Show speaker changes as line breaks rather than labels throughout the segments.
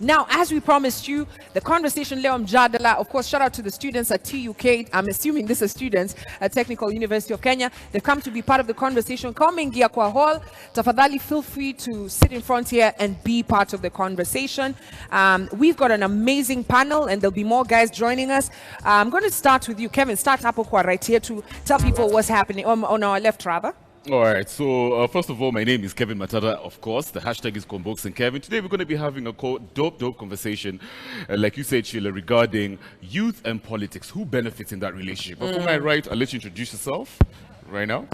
Now, as we promised you, the conversation leo mjadala, of course, shout out to the students at TUK. I'm assuming this is students at Technical University of Kenya. They've come to be part of the conversation. Come ingia kwa hall. Tafadhali, feel free to sit in front here and be part of the conversation. We've got an amazing panel, and there'll be more guys joining us. I'm going to start with you, Kevin. Start up right here to tell people what's happening on our left, rather.
All right, so first of all, my name is Kevin Matara, of course. The hashtag is Kwambox and Kev. Today we're going to be having a dope conversation, like you said, Sheila, regarding youth and politics. Who benefits in that relationship? But for my right, I'll let you introduce yourself right now.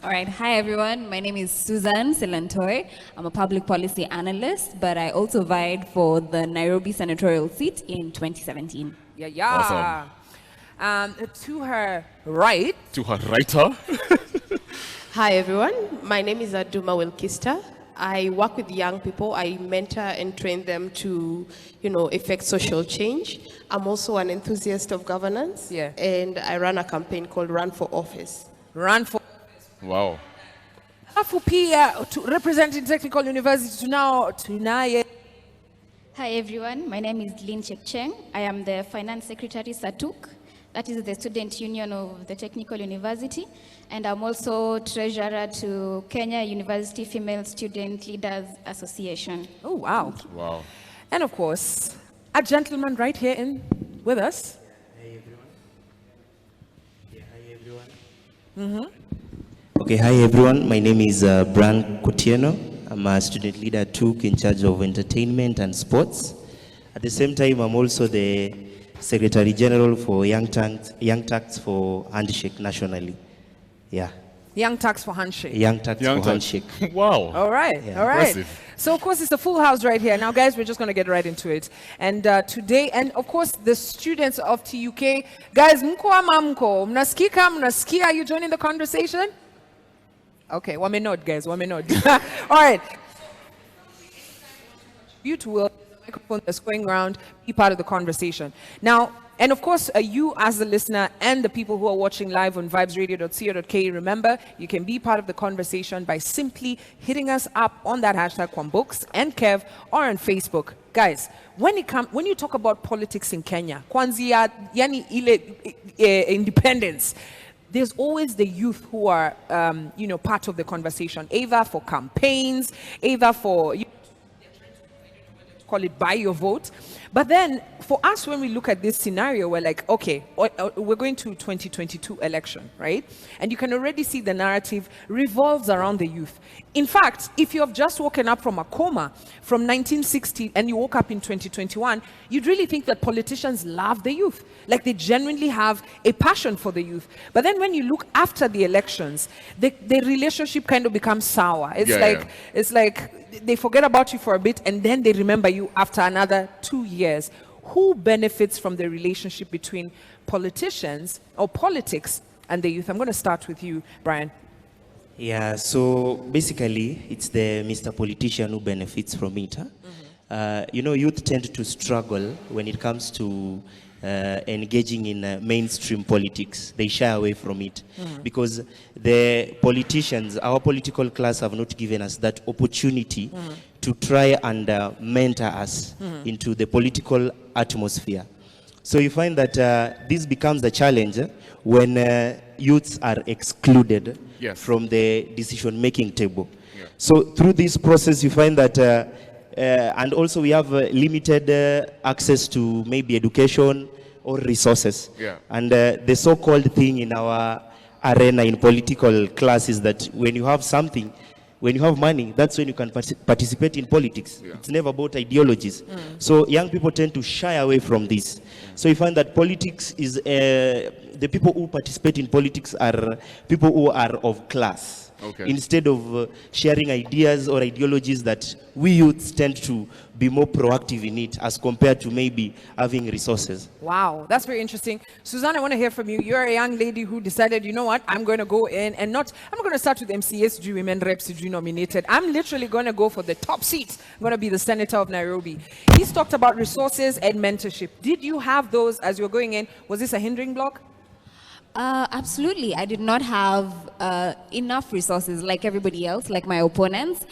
All right, hi everyone. My name is Susan Silantoy. I'm a public policy analyst, but I also vied for the Nairobi senatorial seat in 2017.
Yeah. Awesome. To her right.
To her righter.
Hi everyone, my name is Aduma Wilkista. I work with young people. I mentor and train them to, effect social change. I'm also an enthusiast of governance.
Yeah.
And I run a campaign called Run for Office.
Run for
Wow.
to representing Technical University tonight.
Hi everyone, my name is Lin Chepcheng. I am the Finance Secretary SATUK. That is the Student Union of the Technical University. And I'm also treasurer to Kenya University Female Student Leaders Association.
Oh, wow.
Wow.
And of course, a gentleman right here with us.
Hi everyone. Okay, hi everyone. My name is Bran Kotieno. I'm a student leader at TUK in charge of entertainment and sports. At the same time, I'm also the Secretary General for Young Turks for Handshake nationally. Yeah.
Young Turks for Handshake.
Young Turks for Handshake.
Wow.
All right.
Yeah.
All right.
Impressive.
So, of course, it's a full house right here. Now, guys, we're just going to get right into it. And today, and of course, the students of TUK. Guys, mko ama mko? Mnasikia? Are you joining the conversation? Okay, wame nod, guys. Wame nod. All right. You two will microphone that's going around, be part of the conversation. Now, and of course, you as the listener and the people who are watching live on vibesradio.co.ke, remember, you can be part of the conversation by simply hitting us up on that hashtag Kwambox and Kev or on Facebook. Guys, when you talk about politics in Kenya, kwanzia yani ile independence, there's always the youth who are, part of the conversation, either for campaigns, either for call it buy your vote. But then for us, when we look at this scenario, we're like, okay, we're going to 2022 election, right? And you can already see the narrative revolves around the youth. In fact, if you have just woken up from a coma from 1960 and you woke up in 2021, you'd really think that politicians love the youth. Like they genuinely have a passion for the youth. But then when you look after the elections, the relationship kind of becomes sour. It's like they forget about you for a bit and then they remember you after another 2 years. Who benefits from the relationship between politicians or politics and the youth? I'm going to start with you, Brian.
Yeah, so basically, it's the Mr. Politician who benefits from it. Huh? Youth tend to struggle when it comes to engaging in mainstream politics. They shy away from it because the politicians, our political class, have not given us that opportunity to try and mentor us into the political atmosphere. So you find that this becomes a challenge when youths are excluded from the decision-making table. Yeah. So through this process, you find that, and also we have limited access to maybe education or resources. Yeah. And the so-called thing in our arena in political class is that when you have something, when you have money, that's when you can participate in politics. Yeah. It's never about ideologies. So young people tend to shy away from this. So you find that politics is, the people who participate in politics are people who are of class. Okay. Instead of sharing ideas or ideologies that we youths tend to be more proactive in it as compared to maybe having resources.
Wow, that's very interesting. Suzanne, I want to hear from you. You're a young lady who decided, you know what, I'm going to go in and I'm going to start with MCSG Women Reps nominated. I'm literally going to go for the top seat. I'm going to be the senator of Nairobi. He's talked about resources and mentorship. Did you have those as you were going in? Was this a hindering block?
Absolutely. I did not have enough resources like everybody else, like my opponents.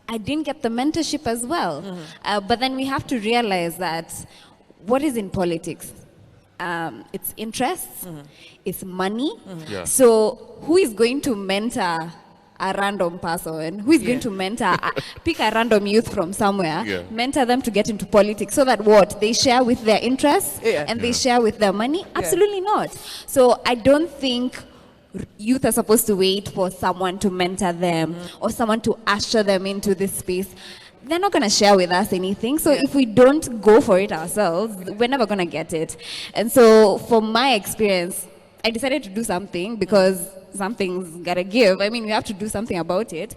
I didn't get the mentorship as well. But then we have to realize that what is in politics? It's interests, it's money.
Yeah.
So who is going to mentor a random person? Who is going to mentor, pick a random youth from somewhere, mentor them to get into politics so that what? They share with their interests and they share with their money? Absolutely not. So I don't think youth are supposed to wait for someone to mentor them or someone to usher them into this space. They're not going to share with us anything. So if we don't go for it ourselves, we're never going to get it. And so from my experience, I decided to do something because something's got to give. I mean, we have to do something about it.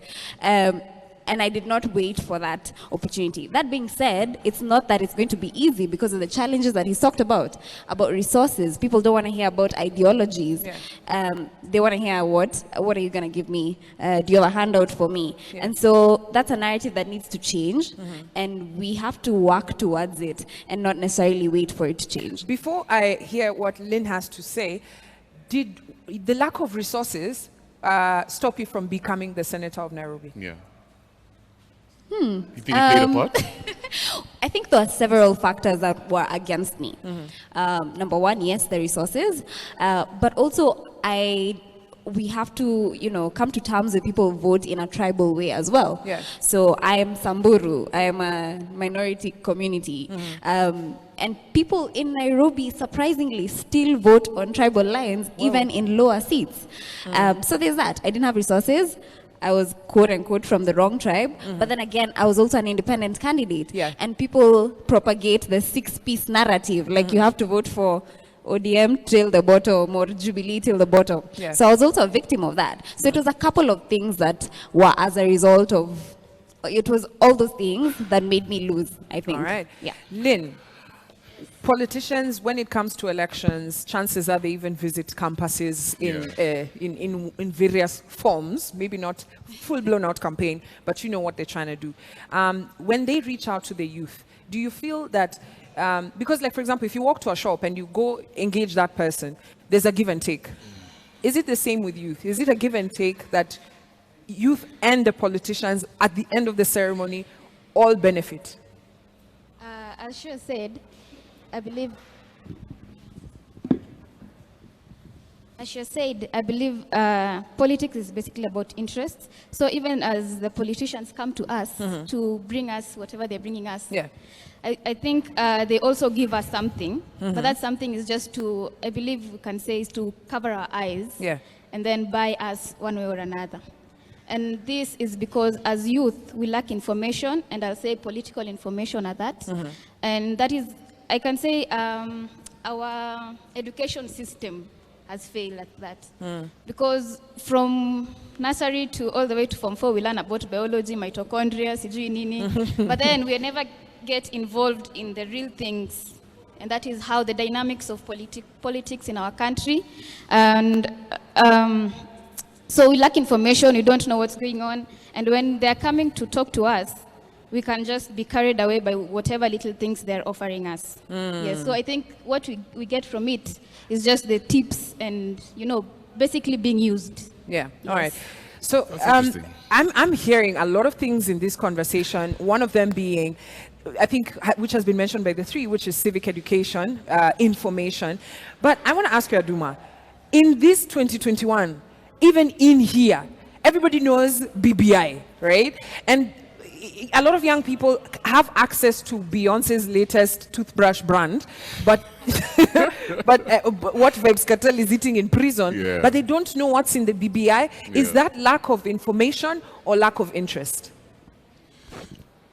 And I did not wait for that opportunity. That being said, it's not that it's going to be easy because of the challenges that he's talked about resources. People don't want to hear about ideologies. They want to hear what are you going to give me? Do you have a handout for me? And so that's a narrative that needs to change, and we have to work towards it and not necessarily wait for it to change.
Before I hear what Lynn has to say, did the lack of resources stop you from becoming the senator of Nairobi?
Yeah. You think it played a part?
I think there are several factors that were against me. Number one, yes, the resources, but also we have to, come to terms with people who vote in a tribal way as well. So I am Samburu, I am a minority community, and people in Nairobi surprisingly still vote on tribal lines, even in lower seats. So there's that. I didn't have resources. I was quote unquote from the wrong tribe, but then again, I was also an independent candidate. And people propagate the 6-piece narrative, like you have to vote for ODM till the bottom or Jubilee till the bottom. So I was also a victim of that. So it was a couple of things that were as a result of, it was all those things that made me lose, I think.
All right.
Yeah.
Lynn, politicians, when it comes to elections, chances are they even visit campuses in various forms, maybe not full-blown out campaign, but you know what they're trying to do. When they reach out to the youth, do you feel that, because like for example, if you walk to a shop and you go engage that person, there's a give and take. Is it the same with youth? Is it a give and take that youth and the politicians at the end of the ceremony all benefit?
As Shua said, I believe politics is basically about interests. So even as the politicians come to us to bring us whatever they're bringing us, I think they also give us something. But that something is just to, I believe we can say, is to cover our eyes and then buy us one way or another. And this is because as youth, we lack information, and I'll say political information at that. And that is, I can say our education system has failed at that. Because from nursery to all the way to Form 4, we learn about biology, mitochondria, sijui nini. But then we never get involved in the real things. And that is how the dynamics of politics in our country. And so we lack information, we don't know what's going on. And when they're coming to talk to us, we can just be carried away by whatever little things they're offering us. Yes, so I think what we get from it is just the tips and, basically being used.
All right. So I'm hearing a lot of things in this conversation, one of them being, I think, which has been mentioned by the three, which is civic education, information. But I want to ask you, Aduma, in this 2021, even in here, everybody knows BBI, right? And a lot of young people have access to Beyonce's latest toothbrush brand, but what Vybz Kartel is eating in prison, but they don't know what's in the BBI. Is that lack of information or lack of interest?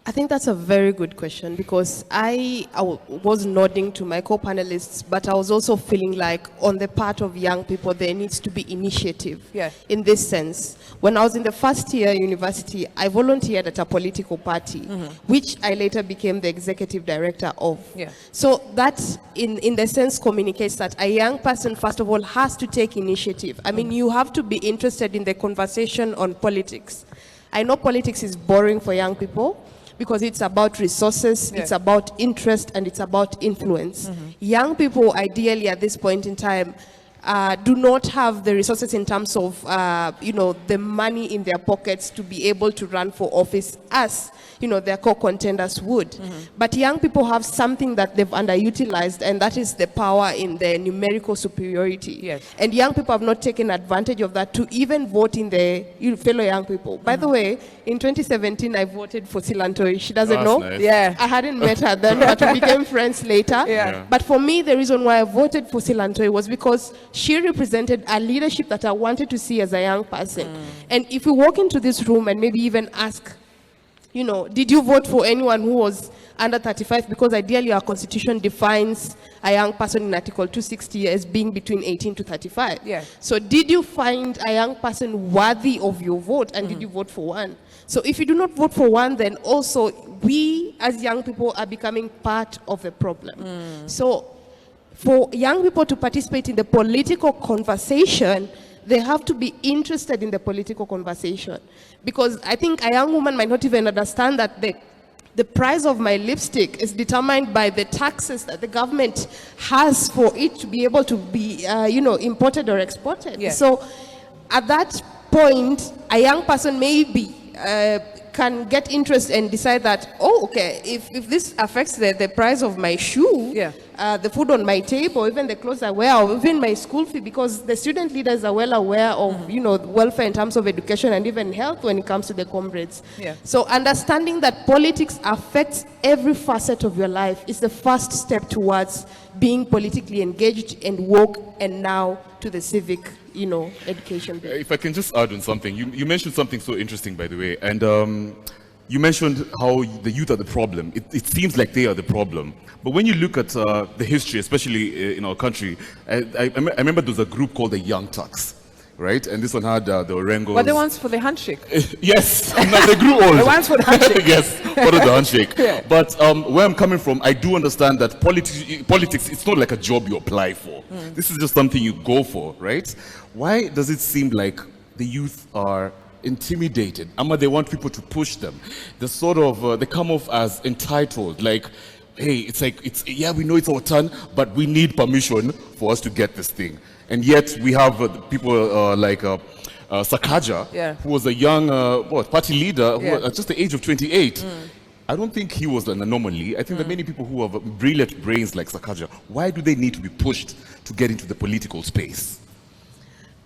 I think that's a very good question, because I was nodding to my co-panelists, but I was also feeling like on the part of young people, there needs to be initiative in this sense. When I was in the first year university, I volunteered at a political party, which I later became the executive director of. So that, in the sense, communicates that a young person, first of all, has to take initiative. I mean, you have to be interested in the conversation on politics. I know politics is boring for young people, because it's about resources, it's about interest, and it's about influence. Young people, ideally, at this point in time, do not have the resources in terms of, the money in their pockets to be able to run for office as, their co-contenders would. But young people have something that they've underutilized, and that is the power in the numerical superiority.
Yes.
And young people have not taken advantage of that to even vote in the fellow young people. By the way, in 2017, I voted for Silantoi. She doesn't know.
Nice.
Yeah.
I hadn't met her then, but we became friends later.
Yeah.
But for me, the reason why I voted for Silantoi was because she represented a leadership that I wanted to see as a young person. And if we walk into this room and maybe even ask, did you vote for anyone who was under 35? Because ideally our constitution defines a young person in Article 260 as being between 18 to 35.
Yeah.
So did you find a young person worthy of your vote, and did you vote for one? So if you do not vote for one, then also we as young people are becoming part of the problem. So for young people to participate in the political conversation, they have to be interested in the political conversation. Because I think a young woman might not even understand that the price of my lipstick is determined by the taxes that the government has for it to be able to be, imported or exported.
Yeah.
So at that point, a young person maybe can get interest and decide that, if this affects the price of my shoe, the food on my table, even the clothes I wear, or even my school fee, because the student leaders are well aware of, welfare in terms of education and even health when it comes to the comrades.
Yeah.
So understanding that politics affects every facet of your life is the first step towards being politically engaged and woke, and now to the civic education.
If I can just add on something, you mentioned something so interesting, by the way, and you mentioned how the youth are the problem. It seems like they are the problem. But when you look at the history, especially in our country, I remember there was a group called the Young Turks, right? And this one had the Orengos.
But the ones for the handshake.
Yes, no, they grew old.
The ones for the handshake.
Yes, for the handshake. Yeah. But where I'm coming from, I do understand that politics, it's not like a job you apply for. This is just something you go for, right? Why does it seem like the youth are intimidated? They want people to push them. They come off as entitled, like, hey, we know it's our turn, but we need permission for us to get this thing. And yet we have people like Sakaja, who was a young party leader who was at just the age of 28. I don't think he was an anomaly. I think that many people who have brilliant brains like Sakaja, why do they need to be pushed to get into the political space?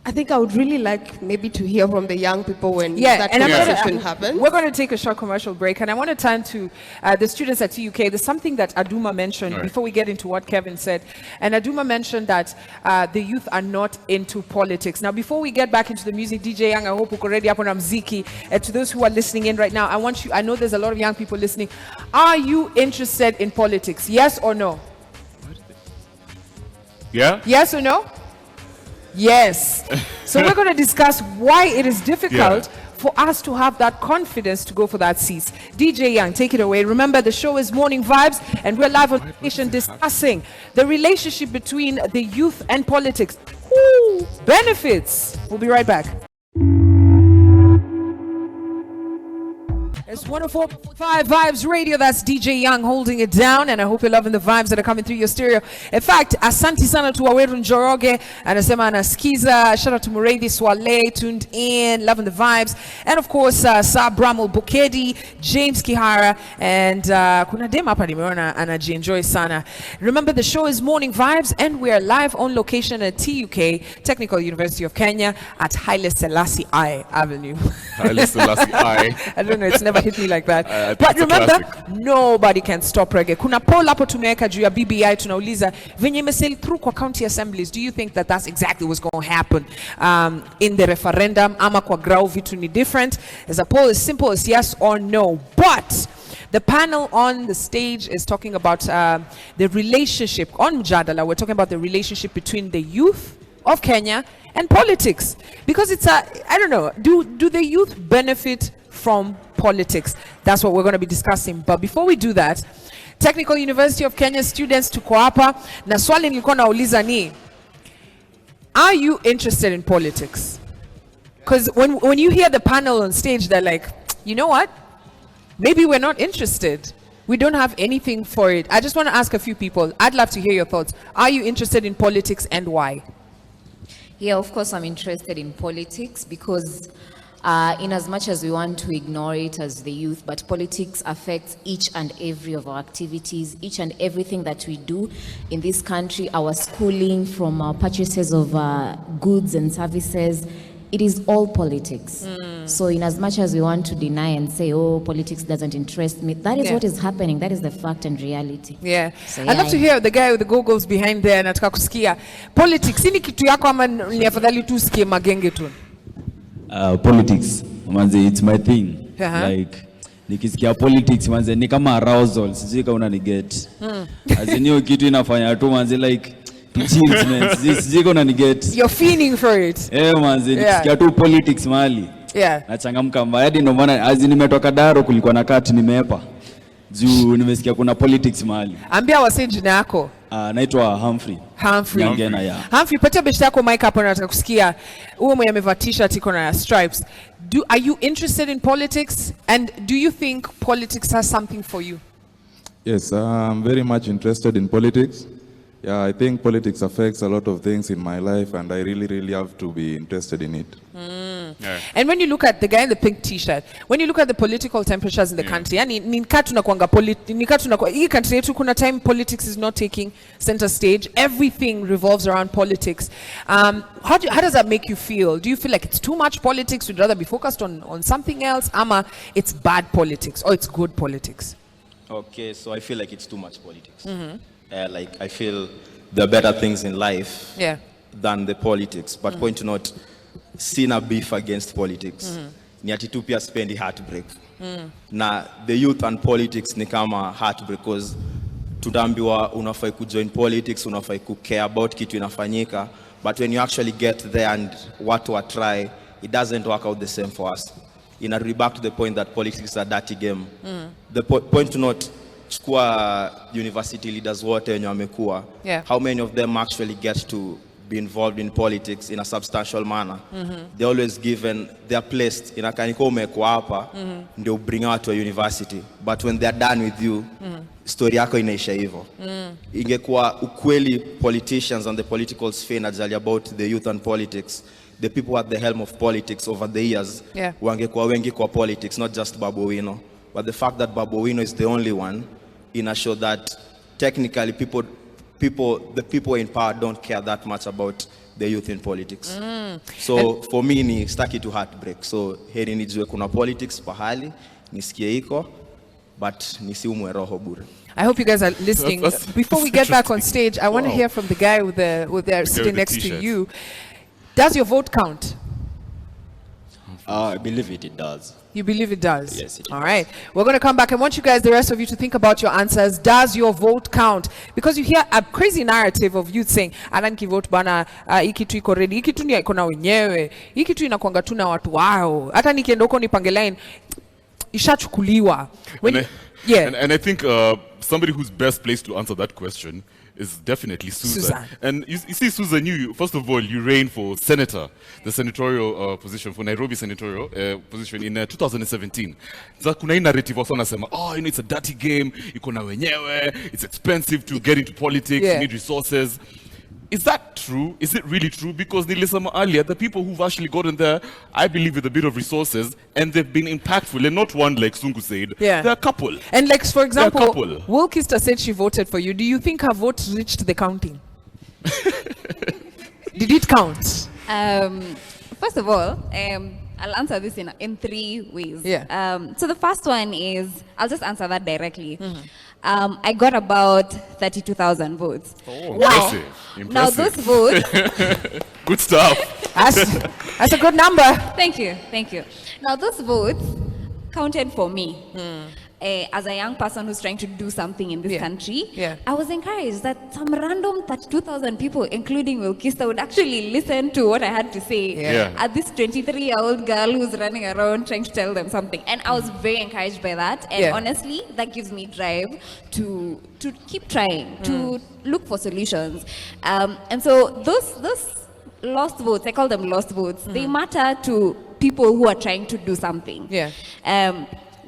I think I would really like maybe to hear from the young people when that conversation happens.
We're going to take a short commercial break, and I want to turn to the students at TUK. There's something that Aduma mentioned before we get into what Kevin said. And Aduma mentioned that the youth are not into politics. Now, before we get back into the music, DJ Young, I hope you're already up on Mziki. To those who are listening in right now, I know there's a lot of young people listening. Are you interested in politics? Yes or no?
Yeah?
Yes or no? Yes. So we're going to discuss why it is difficult for us to have that confidence to go for that seat. DJ Young, take it away. Remember, the show is Morning Vibes, and we're live on station discussing the relationship between the youth and politics. Woo! Benefits. We'll be right back. It's 104.5 Vibes Radio. That's DJ Young holding it down, and I hope you're loving the vibes that are coming through your stereo. In fact, asanti sana to Waweru Njoroge, anasema anaskiza. Shout out to Muredi Swale, tuned in, loving the vibes. And of course, Sa Bramel Bukedi, James Kihara, and kuna dem hapa nimeona anajienjoy sana. Remember, the show is Morning Vibes, and we are live on location at TUK, Technical University of Kenya, at Haile Selassie I Avenue.
Haile Selassie I.
I don't know, it's never hit me like that. But remember, nobody can stop reggae. Kuna poll hapo tumeweka juu ya BBI, tunauliza venye imesell through kwa county assemblies, do you think that that's exactly what's going to happen in the referendum? Ama kwa grau vitu ni different? As a poll as simple as yes or no. But the panel on the stage is talking about the relationship on Mjadala. We're talking about the relationship between the youth of Kenya and politics, because it's I don't know, do the youth benefit from politics? That's what we're going to be discussing. But before we do that, Technical University of Kenya students tuko hapa na swali nilikuwa nauliza ni, are you interested in politics? Because when you hear the panel on stage, they're like, you know what, maybe we're not interested, we don't have anything for it. I just want to ask a few people. I'd love to hear your thoughts. Are you interested in politics, and why?
Yeah, of course I'm interested in politics because in as much as we want to ignore it as the youth, but politics affects each and every of our activities, each and everything that we do in this country, our schooling, from our purchases of goods and services. It is all politics. So in as much as we want to deny and say, oh, politics doesn't interest me, that is what is happening. That is the fact and reality.
Yeah.
So,
I'd love to hear the guy with the goggles behind there. Nataka kusikia. Politics, ini kitu yako ama ni afadhali tu usikie magenge tu?
Politics, manze, it's my thing. Like, nikisikia politics, manze, ni kama arousal. Sijui kama unaniget. As in hiyo kitu inafanya tu, manze, like, chills, man. Sijui kama unaniget.
You're feeling for it.
Manze, nikisikia tu politics mahali. Nachangamka mbaya. Hadi ndio maana as in nimetoka Daro kulikuwa na kati nimeepa. Juu nimesikia kuna politics mahali.
Ambia wase jina yako.
Naitwa Humphrey.
Humphrey, patia beshte yako mic hapo na nataka kusikia. Uwe mwenye amevaa t-shirt iko na stripes. Are you interested in politics? And do you think politics has something for you?
Yes, I'm very much interested in politics. Yeah, I think politics affects a lot of things in my life, and I really have to be interested in it.
And when you look at the guy in the pink t-shirt, when you look at the political temperatures in the country, yani hii country yetu kuna time politics is not taking center stage. Everything revolves around politics. How does that make you feel? Do you feel like it's too much politics? Would you rather be focused on something else? Ama it's bad politics or it's good politics?
Okay, so I feel like it's too much politics. Like I feel there are better things in life than the politics. But point to note, seen a beef against politics. Ni ati tu pia spendi heartbreak. Na the youth and politics ni kama heartbreak because tunaambiwa unafai kujoin politics, unafai care about kitu inafanyika. But when you actually get there and what to try, it doesn't work out the same for us. Inarudi back to the point that politics is a dirty game. The point to note, chukua university leaders wote wenye wamekuwa, how many of them actually get to be involved in politics in a substantial manner? They're always given their place in a kaniko umekuwa hapa ndio bring out to a university, but when they're done with you story yako inaisha hivyo. Ingekuwa ukweli politicians and the political sphere najali about the youth and politics, the people at the helm of politics over the years wangekuwa wengi kwa politics, not just Babu Owino. But the fact that Babu Owino is the only one in a show that technically the people in power don't care that much about the youth in politics. So for me ni staki to heartbreak. So heri nijue kuna politics pahali nisikie iko, but nisiumwe roho bure.
I hope you guys are listening. Before we get back on stage, I want to hear from the guy with the sitting next to you. Does your vote count?
I believe it does.
You believe it does?
Yes, it does.
All right. We're going to come back. I want you guys, the rest of you, to think about your answers. Does your vote count? Because you hear a crazy narrative of youth saying, "Alan vote bana, hiki tu iko ready, hiki tu ni iko na wenyewe, hiki tu inakuanga tu na watu wao. Hata nikienda huko nipange line, ishachukuliwa."
And I think somebody who's best placed to answer that question is definitely Susan. And you see, Susan, you first of all, you ran for senator, the senatorial position, for Nairobi senatorial position in 2017. So kuna hii narrative also nasema, it's a dirty game, iko na wenyewe, it's expensive to get into politics, you need resources. Is that true? Is it really true? Because nilisema earlier, the people who've actually gotten there, I believe, with a bit of resources, and they've been impactful, and not one like Sungu said. They're a couple.
And like, for example, Will Kister said she voted for you. Do you think her vote reached the counting? Did it count?
First of all, I'll answer this in three ways. So the first one is, I'll just answer that directly. I got about 32,000 votes.
Impressive.
Now those votes...
Good stuff.
That's a good number.
Thank you. Now those votes counted for me. As a young person who's trying to do something in this country, I was encouraged that some random 32,000 people, including Will Kister, would actually listen to what I had to say at this 23-year-old girl who's running around trying to tell them something. And I was very encouraged by that. And honestly, that gives me drive to keep trying, to look for solutions. And so those lost votes, I call them lost votes, they matter to people who are trying to do something.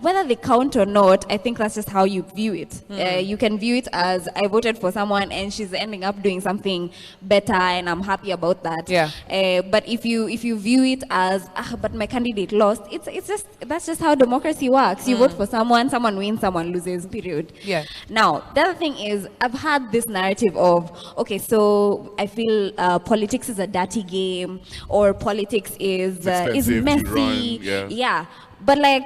whether they count or not, I think that's just how you view it. You can view it as, I voted for someone and she's ending up doing something better and I'm happy about that. But if you view it as, but my candidate lost, that's just how democracy works. You vote for someone wins, someone loses, period. Now, the other thing is, I've had this narrative of, okay, so I feel politics is a dirty game, or politics is messy. But like,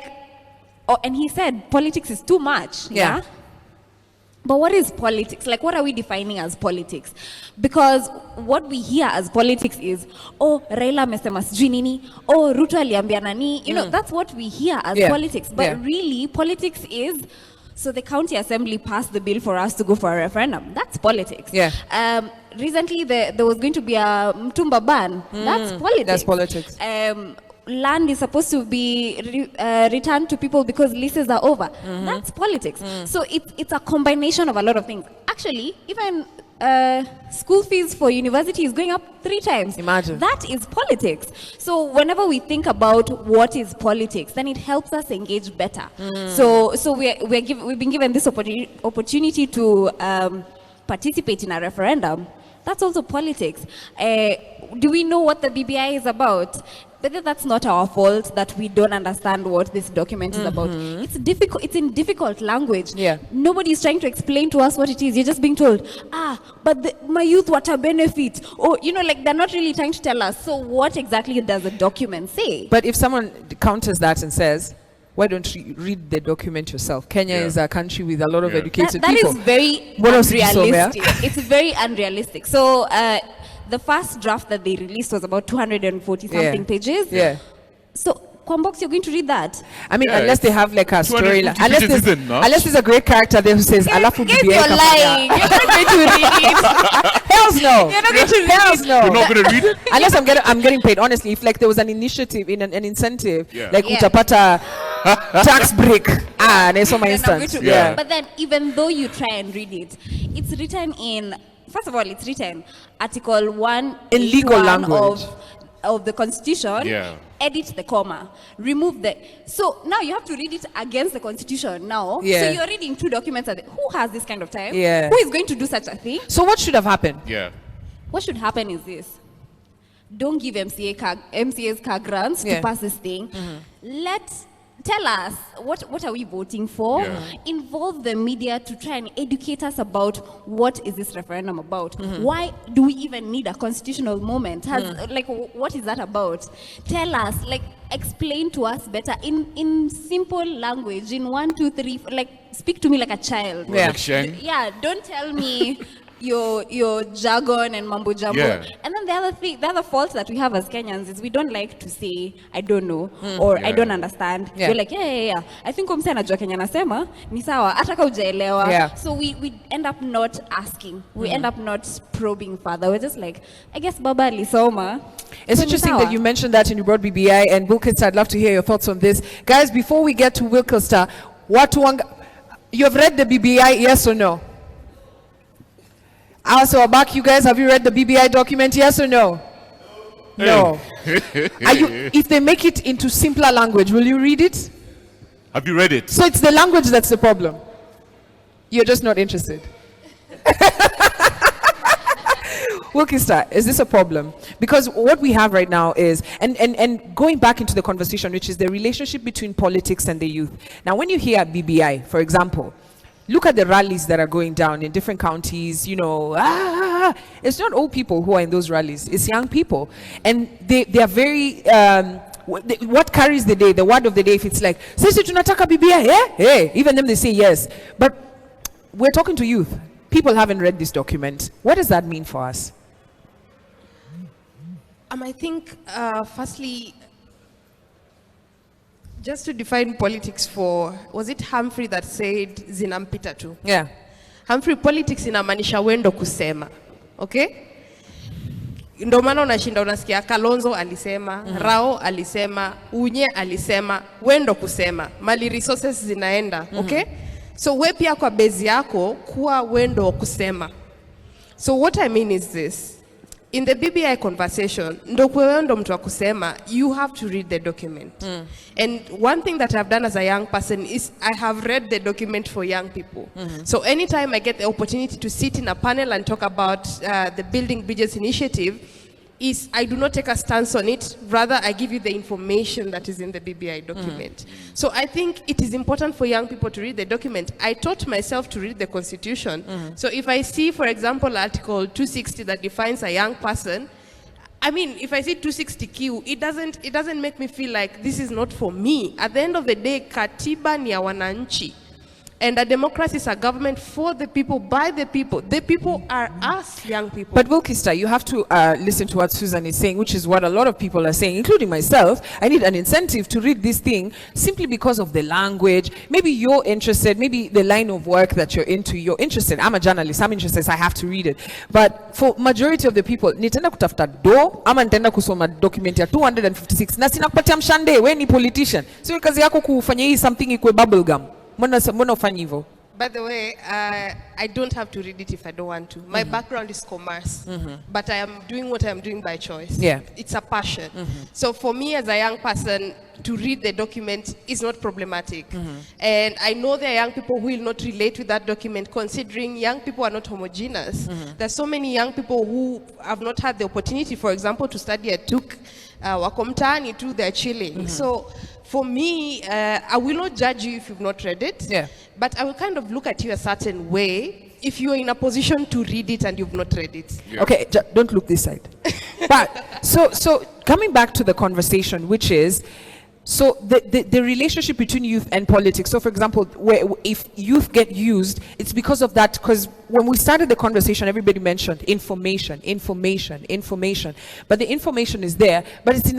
and he said politics is too much. But what is politics? Like, what are we defining as politics? Because what we hear as politics is, oh, Raila amesema sijui nini, oh, Ruto aliambia nani. You know, that's what we hear as politics. But really, politics is, so the county assembly passed the bill for us to go for a referendum. That's politics. Recently, there was going to be a Mtumba ban. That's politics.
That's politics.
Land is supposed to be returned to people because leases are over. That's politics. So it's a combination of a lot of things. Actually, even school fees for university is going up 3 times.
Imagine.
That is politics. So whenever we think about what is politics, then it helps us engage better. So we've been given this opportunity to participate in a referendum. That's also politics. Do we know what the BBI is about? But that's not our fault that we don't understand what this document is about. It's difficult. It's in difficult language. Nobody is trying to explain to us what it is. You're just being told, but my youth, what a benefit. Or, you know, like they're not really trying to tell us. So what exactly does the document say?
But if someone counters that and says, why don't you read the document yourself? Kenya is a country with a lot of educated people.
That is very unrealistic. It's very unrealistic. So the first draft that they released was about 240 something pages. So Kwambox, you're going to read that?
I mean, unless they have like a storyline. Unless there's a great character there who says, Alafu BBI.
You're lying. You're not going to read it.
Hells no.
You're not going to read it.
No.
You're not going to read it?
Unless I'm getting paid. Honestly, if like there was an initiative, in an incentive, like utapata tax break. There's so many instances.
But then even though you try and read it, it's written in, first of all, it's written Article 1
in legal language
of the Constitution. Edit the comma, remove the. So now you have to read it against the Constitution now. So you're reading 2 documents. Who has this kind of time? Who is going to do such a thing?
So what should have happened?
What should happen is this. Don't give MCA's car grants to pass this thing. Tell us, what are we voting for? Involve the media to try and educate us about what is this referendum about. Why do we even need a constitutional moment? Like, what is that about? Tell us, like, explain to us better in simple language, in 1, 2, 3, like, speak to me like a child. Don't tell me your jargon and mambo jumbo. And then the other fault that we have as Kenyans is we don't like to say I don't know or I don't understand. We're like I think umse anajua Kenya nasema ni sawa hata ka hujaelewa. So we end up not asking. We end up not probing further. We're just like, I guess baba alisoma.
It's interesting that you mentioned that and you brought BBI and Wilkester. I'd love to hear your thoughts on this. Guys, before we get to Wilkester, you have read the BBI, yes or no? Also, back, you guys, have you read the BBI document? Yes or no? No. If they make it into simpler language, will you read it?
Have you read it?
So it's the language that's the problem. You're just not interested. Wilkester, is this a problem? Because what we have right now is, and going back into the conversation, which is the relationship between politics and the youth. Now, when you hear BBI, for example, look at the rallies that are going down in different counties, you know, it's not old people who are in those rallies, it's young people. And they are very, what carries the day, the word of the day, if it's like, sisi tunataka BBI, even them they say yes. But we're talking to youth. People haven't read this document. What does that mean for us?
I think, firstly, just to define politics for, was it Humphrey that said zinampita tu? Humphrey, politics inamaanisha wendo kusema. Okay? Ndio maana unashinda unasikia Kalonzo alisema, Rao alisema, Unye alisema, wendo kusema. Mali resources zinaenda, okay? So we pia kwa base yako kuwa wendo kusema. So what I mean is this. in the BBI conversation, ndo kwewe ndo mtu wa kusema, you have to read the document. And one thing that I've done as a young person is I have read the document for young people. So anytime I get the opportunity to sit in a panel and talk about the Building Bridges initiative, is I do not take a stance on it, rather I give you the information that is in the BBI document. So I think it is important for young people to read the document. I taught myself to read the Constitution. So if I see, for example, Article 260 that defines a young person, I mean, if I see 260Q, it doesn't make me feel like this is not for me. At the end of the day, katiba ni ya wananchi. And a democracy is a government for the people, by the people. The people are us, young people.
But Wilkista, you have to listen to what Susan is saying, which is what a lot of people are saying, including myself. I need an incentive to read this thing simply because of the language. Maybe you're interested, maybe the line of work that you're into, you're interested. I'm a journalist, I'm interested, so I have to read it. But for majority of the people, nitenda kutafuta do, ama nitenda kusoma document ya 256, na sina kupatia mshande, we ni politician. So kazi yako kufanya hii something ikwe bubblegum.
By the way, I don't have to read it if I don't want to. My background is commerce, but I am doing what I am doing by choice.
Yeah.
It's a passion. So for me as a young person, to read the document is not problematic. And I know there are young people who will not relate with that document, considering young people are not homogeneous. There's so many young people who have not had the opportunity, for example, to study at TUK, wakomtani too, they're chilling. So for me, I will not judge you if you've not read it, but I will kind of look at you a certain way if you're in a position to read it and you've not read it.
Okay, don't look this side. But so coming back to the conversation, which is, so the relationship between youth and politics. So for example, if youth get used, it's because of that, because when we started the conversation, everybody mentioned information. But the information is there, but it's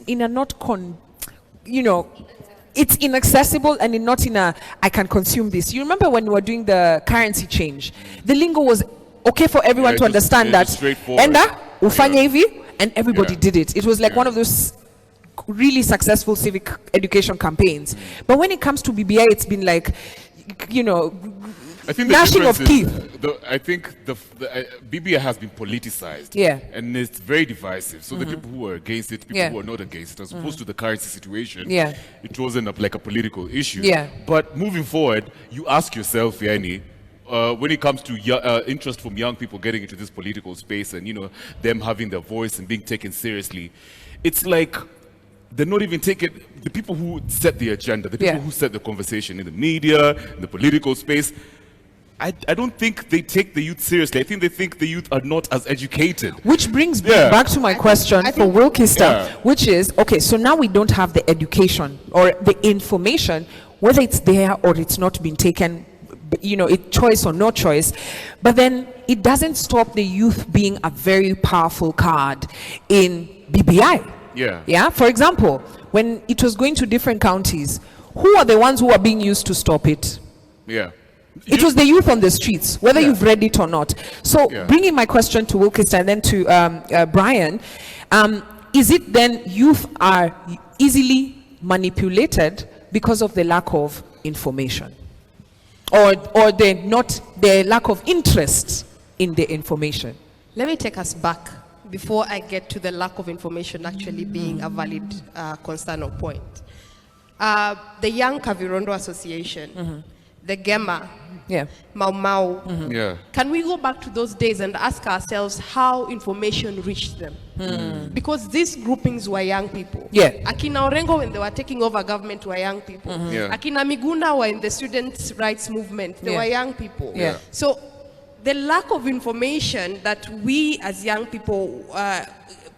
in a not it's inaccessible and not in a, I can consume this. You remember when we were doing the currency change? The lingo was okay for everyone to understand that. Enda, ufanye hivi, and everybody did it. It was like one of those really successful civic education campaigns. But when it comes to BBI, it's been like,
I think
gnashing of teeth.
I think the BBI has been politicized, and it's very divisive. So the people who are against it, people who are not against it, as opposed to the currency situation, it wasn't like a political issue. But moving forward, you ask yourself, Yani, when it comes to interest from young people getting into this political space and them having their voice and being taken seriously, it's like they're not even taking the people who set the agenda, the people who set the conversation in the media, in the political space. I don't think they take the youth seriously. I think they think the youth are not as educated.
Which brings me back to my question for Wilkista, which is, okay, so now we don't have the education or the information, whether it's there or it's not been taken, it's choice or no choice. But then it doesn't stop the youth being a very powerful card in BBI. Yeah. For example, when it was going to different counties, who are the ones who are being used to stop it? It was the youth on the streets, whether you've read it or not. So bringing my question to Wilkista and then to Brian, is it then youth are easily manipulated because of the lack of information? Or the lack of interest in the information?
Let me take us back before I get to the lack of information actually being a valid concern or point. The Young Kavirondo Association, the Gema, Mau Mau. Can we go back to those days and ask ourselves how information reached them? Because these groupings were young people. Akina Orengo, when they were taking over government, were young people. Akina Miguna were in the students' rights movement. They were young people. So the lack of information that we as young people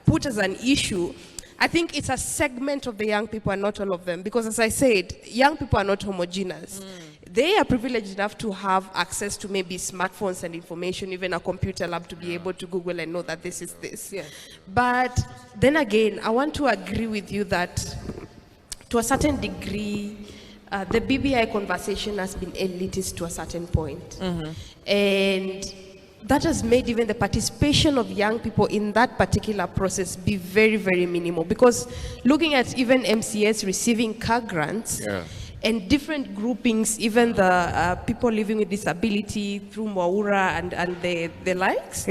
put as an issue, I think it's a segment of the young people and not all of them. Because as I said, young people are not homogeneous. They are privileged enough to have access to maybe smartphones and information, even a computer lab to be able to Google and know that this is this. But then again, I want to agree with you that to a certain degree, the BBI conversation has been elitist to a certain point. And that has made even the participation of young people in that particular process be very, very minimal. Because looking at even MCS receiving car grants, and different groupings, even the people living with disability through Mwaura and the likes,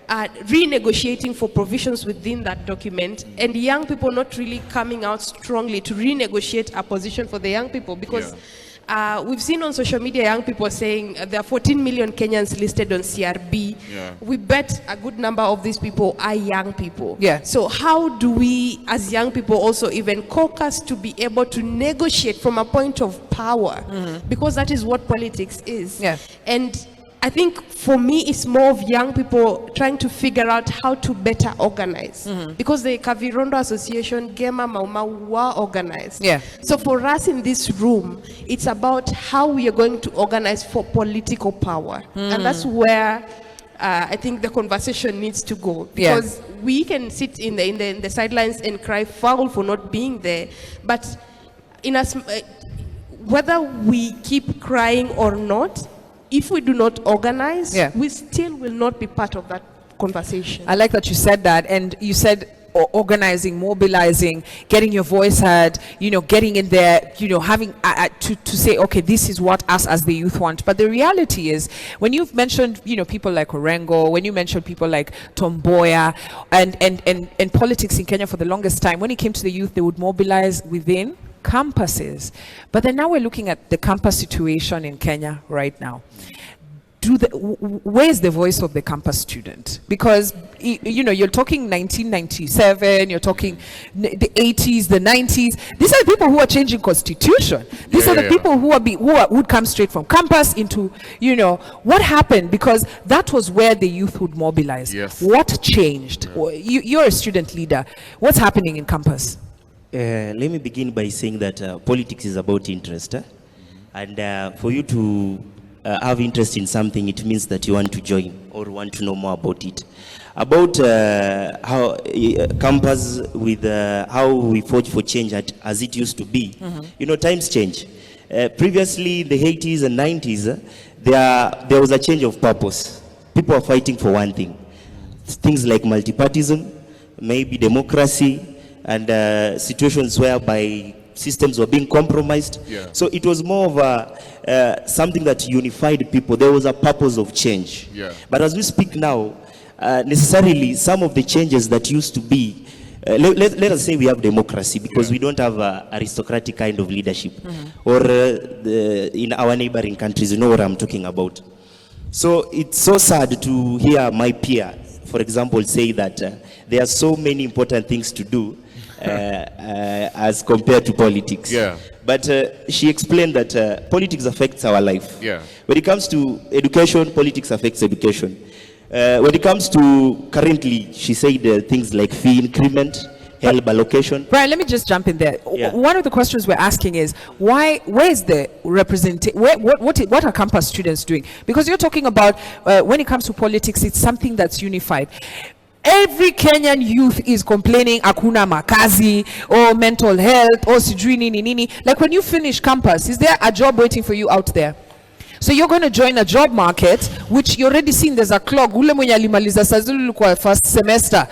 renegotiating for provisions within that document, and young people not really coming out strongly to renegotiate a position for the young people, because we've seen on social media young people saying there are 14 million Kenyans listed on CRB. We bet a good number of these people are young people. So how do we as young people also even caucus to be able to negotiate from a point of power? Because that is what politics is. And I think for me it's more of young people trying to figure out how to better organize, because the Kavirondo Association, Gema Mauma were organized. So for us in this room, it's about how we are going to organize for political power, and that's where I think the conversation needs to go, because we can sit in the sidelines and cry foul for not being there, but whether we keep crying or not, if we do not organize, we still will not be part of that conversation.
I like that you said that, and you said organizing, mobilizing, getting your voice heard, getting in there, having to say, okay, this is what us as the youth want. But the reality is, when you've mentioned, people like Orengo, when you mentioned people like Tomboya, and politics in Kenya for the longest time, when it came to the youth, they would mobilize within campuses. But then now we're looking at the campus situation in Kenya right now. Where's the voice of the campus student? Because you're talking 1997, you're talking the 80s, the 90s. These are the people who are changing constitution. These are the people who would come straight from campus into, what happened? Because that was where the youth would mobilize. What changed? You're a student leader. What's happening in campus?
Let me begin by saying that politics is about interest. And for you to have interest in something, it means that you want to join or want to know more about it. About how campus, with how we fought for change as it used to be. Times change. Previously, in the 80s and 90s, there was a change of purpose. People are fighting for one thing. Things like multipartism, maybe democracy, and situations whereby systems were being compromised. So it was more of something that unified people. There was a purpose of change. But as we speak now, necessarily some of the changes that used to be, let us say we have democracy, because we don't have aristocratic kind of leadership. Or in our neighboring countries, you know what I'm talking about. So it's so sad to hear my peer, for example, say that there are so many important things to do as compared to politics. But she explained that politics affects our life. When it comes to education, politics affects education. When it comes to currently, she said things like fee increment, help allocation.
Brian, let me just jump in there. One of the questions we're asking is, where is the representation? What are campus students doing? Because you're talking about when it comes to politics, it's something that's unified. Every Kenyan youth is complaining akuna makazi or mental health or sijui nini nini. Like when you finish campus, is there a job waiting for you out there? So you're going to join a job market, which you already seen there's a clog. Ule mwenye alimaliza sazulu kwa first semester,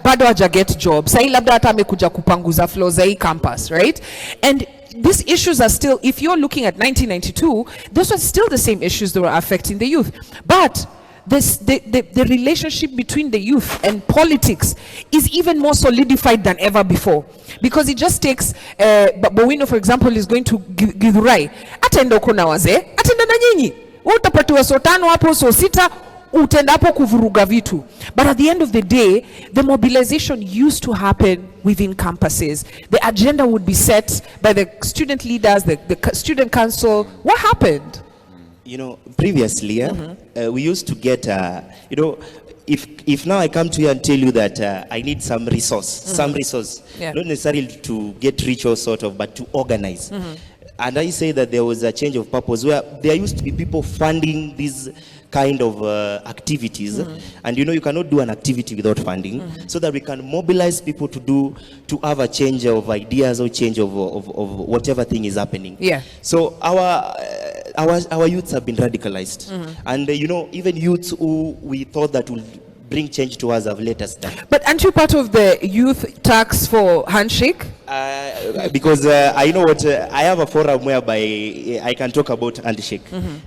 bado haja get job. Sai labda hata amekuja kupanguza floor za hii campus, right? And these issues are still, if you're looking at 1992, those are still the same issues that were affecting the youth. But the relationship between the youth and politics is even more solidified than ever before, because it just takes Bowino, for example, is going to Githurai, atenda uko na wazee, atenda na nyinyi, utapatiwa so tano hapo, so sita, utenda hapo kuvuruga vitu. But at the end of the day, the mobilization used to happen within campuses. The agenda would be set by the student leaders, the student council. What happened?
Previously, we used to get, if now I come to you and tell you that I need some resource, not necessarily to get rich or sort of, but to organize. And I say that there was a change of purpose where there used to be people funding these kind of activities, and you cannot do an activity without funding, so that we can mobilize people to have a change of ideas or change of whatever thing is happening. So our youths have been radicalized, and even youths who we thought that bring change to us have let us down.
But aren't you part of the youth tax for handshake?
Because I know what I have a forum whereby I can talk about handshake,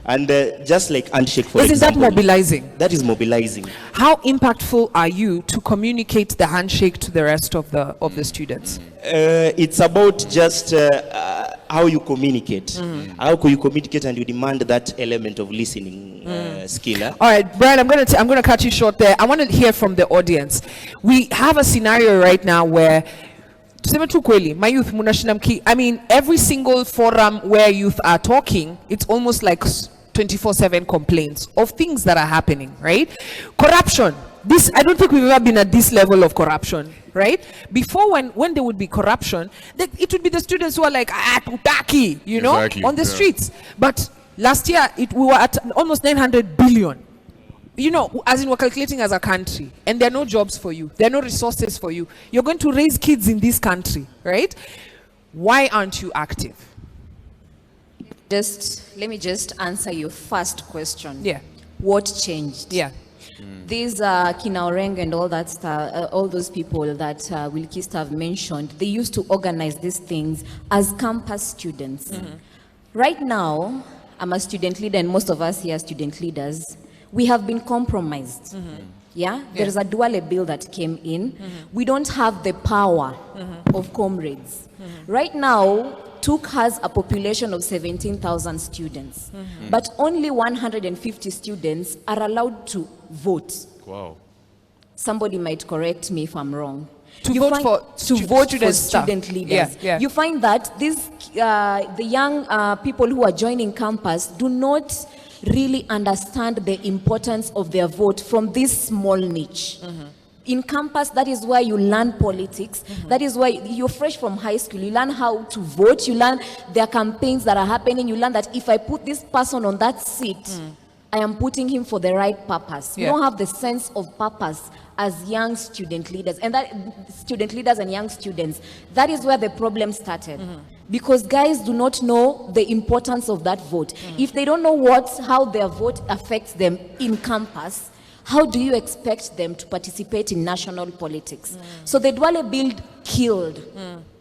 and just like handshake, for
Isn't
example,
that mobilizing?
That is mobilizing.
How impactful are you to communicate the handshake to the rest of the students?
It's about just how you communicate. How can you communicate and you demand that element of listening skill.
All right, Brian, I'm gonna cut you short there. I want to hear from the audience. We have a scenario right now where my youth, I mean, every single forum where youth are talking, it's almost like 24/7 complaints of things that are happening, right? Corruption. This, I don't think we've ever been at this level of corruption, right? Before, when there would be corruption, it would be the students who are like, tutaki, you know, on the streets. But last year, we were at almost 900 billion. You know, as in we're calculating as a country, and there are no jobs for you, there are no resources for you. You're going to raise kids in this country, right? Why aren't you active?
Let me just answer your first question.
Yeah.
What changed?
Yeah.
These Kinaoreng and all that stuff, all those people that Wilkist have mentioned, they used to organize these things as campus students. Right now, I'm a student leader, and most of us here are student leaders. We have been compromised. Yeah? There's a Duale bill that came in. We don't have the power of comrades. Right now, TUK has a population of 17,000 students, but only 150 students are allowed to vote.
Wow.
Somebody might correct me if I'm wrong.
To vote for
student leaders. You find that these the young people who are joining campus do not really understand the importance of their vote from this small niche. In campus, that is where you learn politics. That is why you're fresh from high school. You learn how to vote. You learn their campaigns that are happening. You learn that if I put this person on that seat, I am putting him for the right purpose. We don't have the sense of purpose as young student leaders. And that student leaders and young students, that is where the problem started. Because guys do not know the importance of that vote. If they don't know how their vote affects them in campus, how do you expect them to participate in national politics? So the Duale bill killed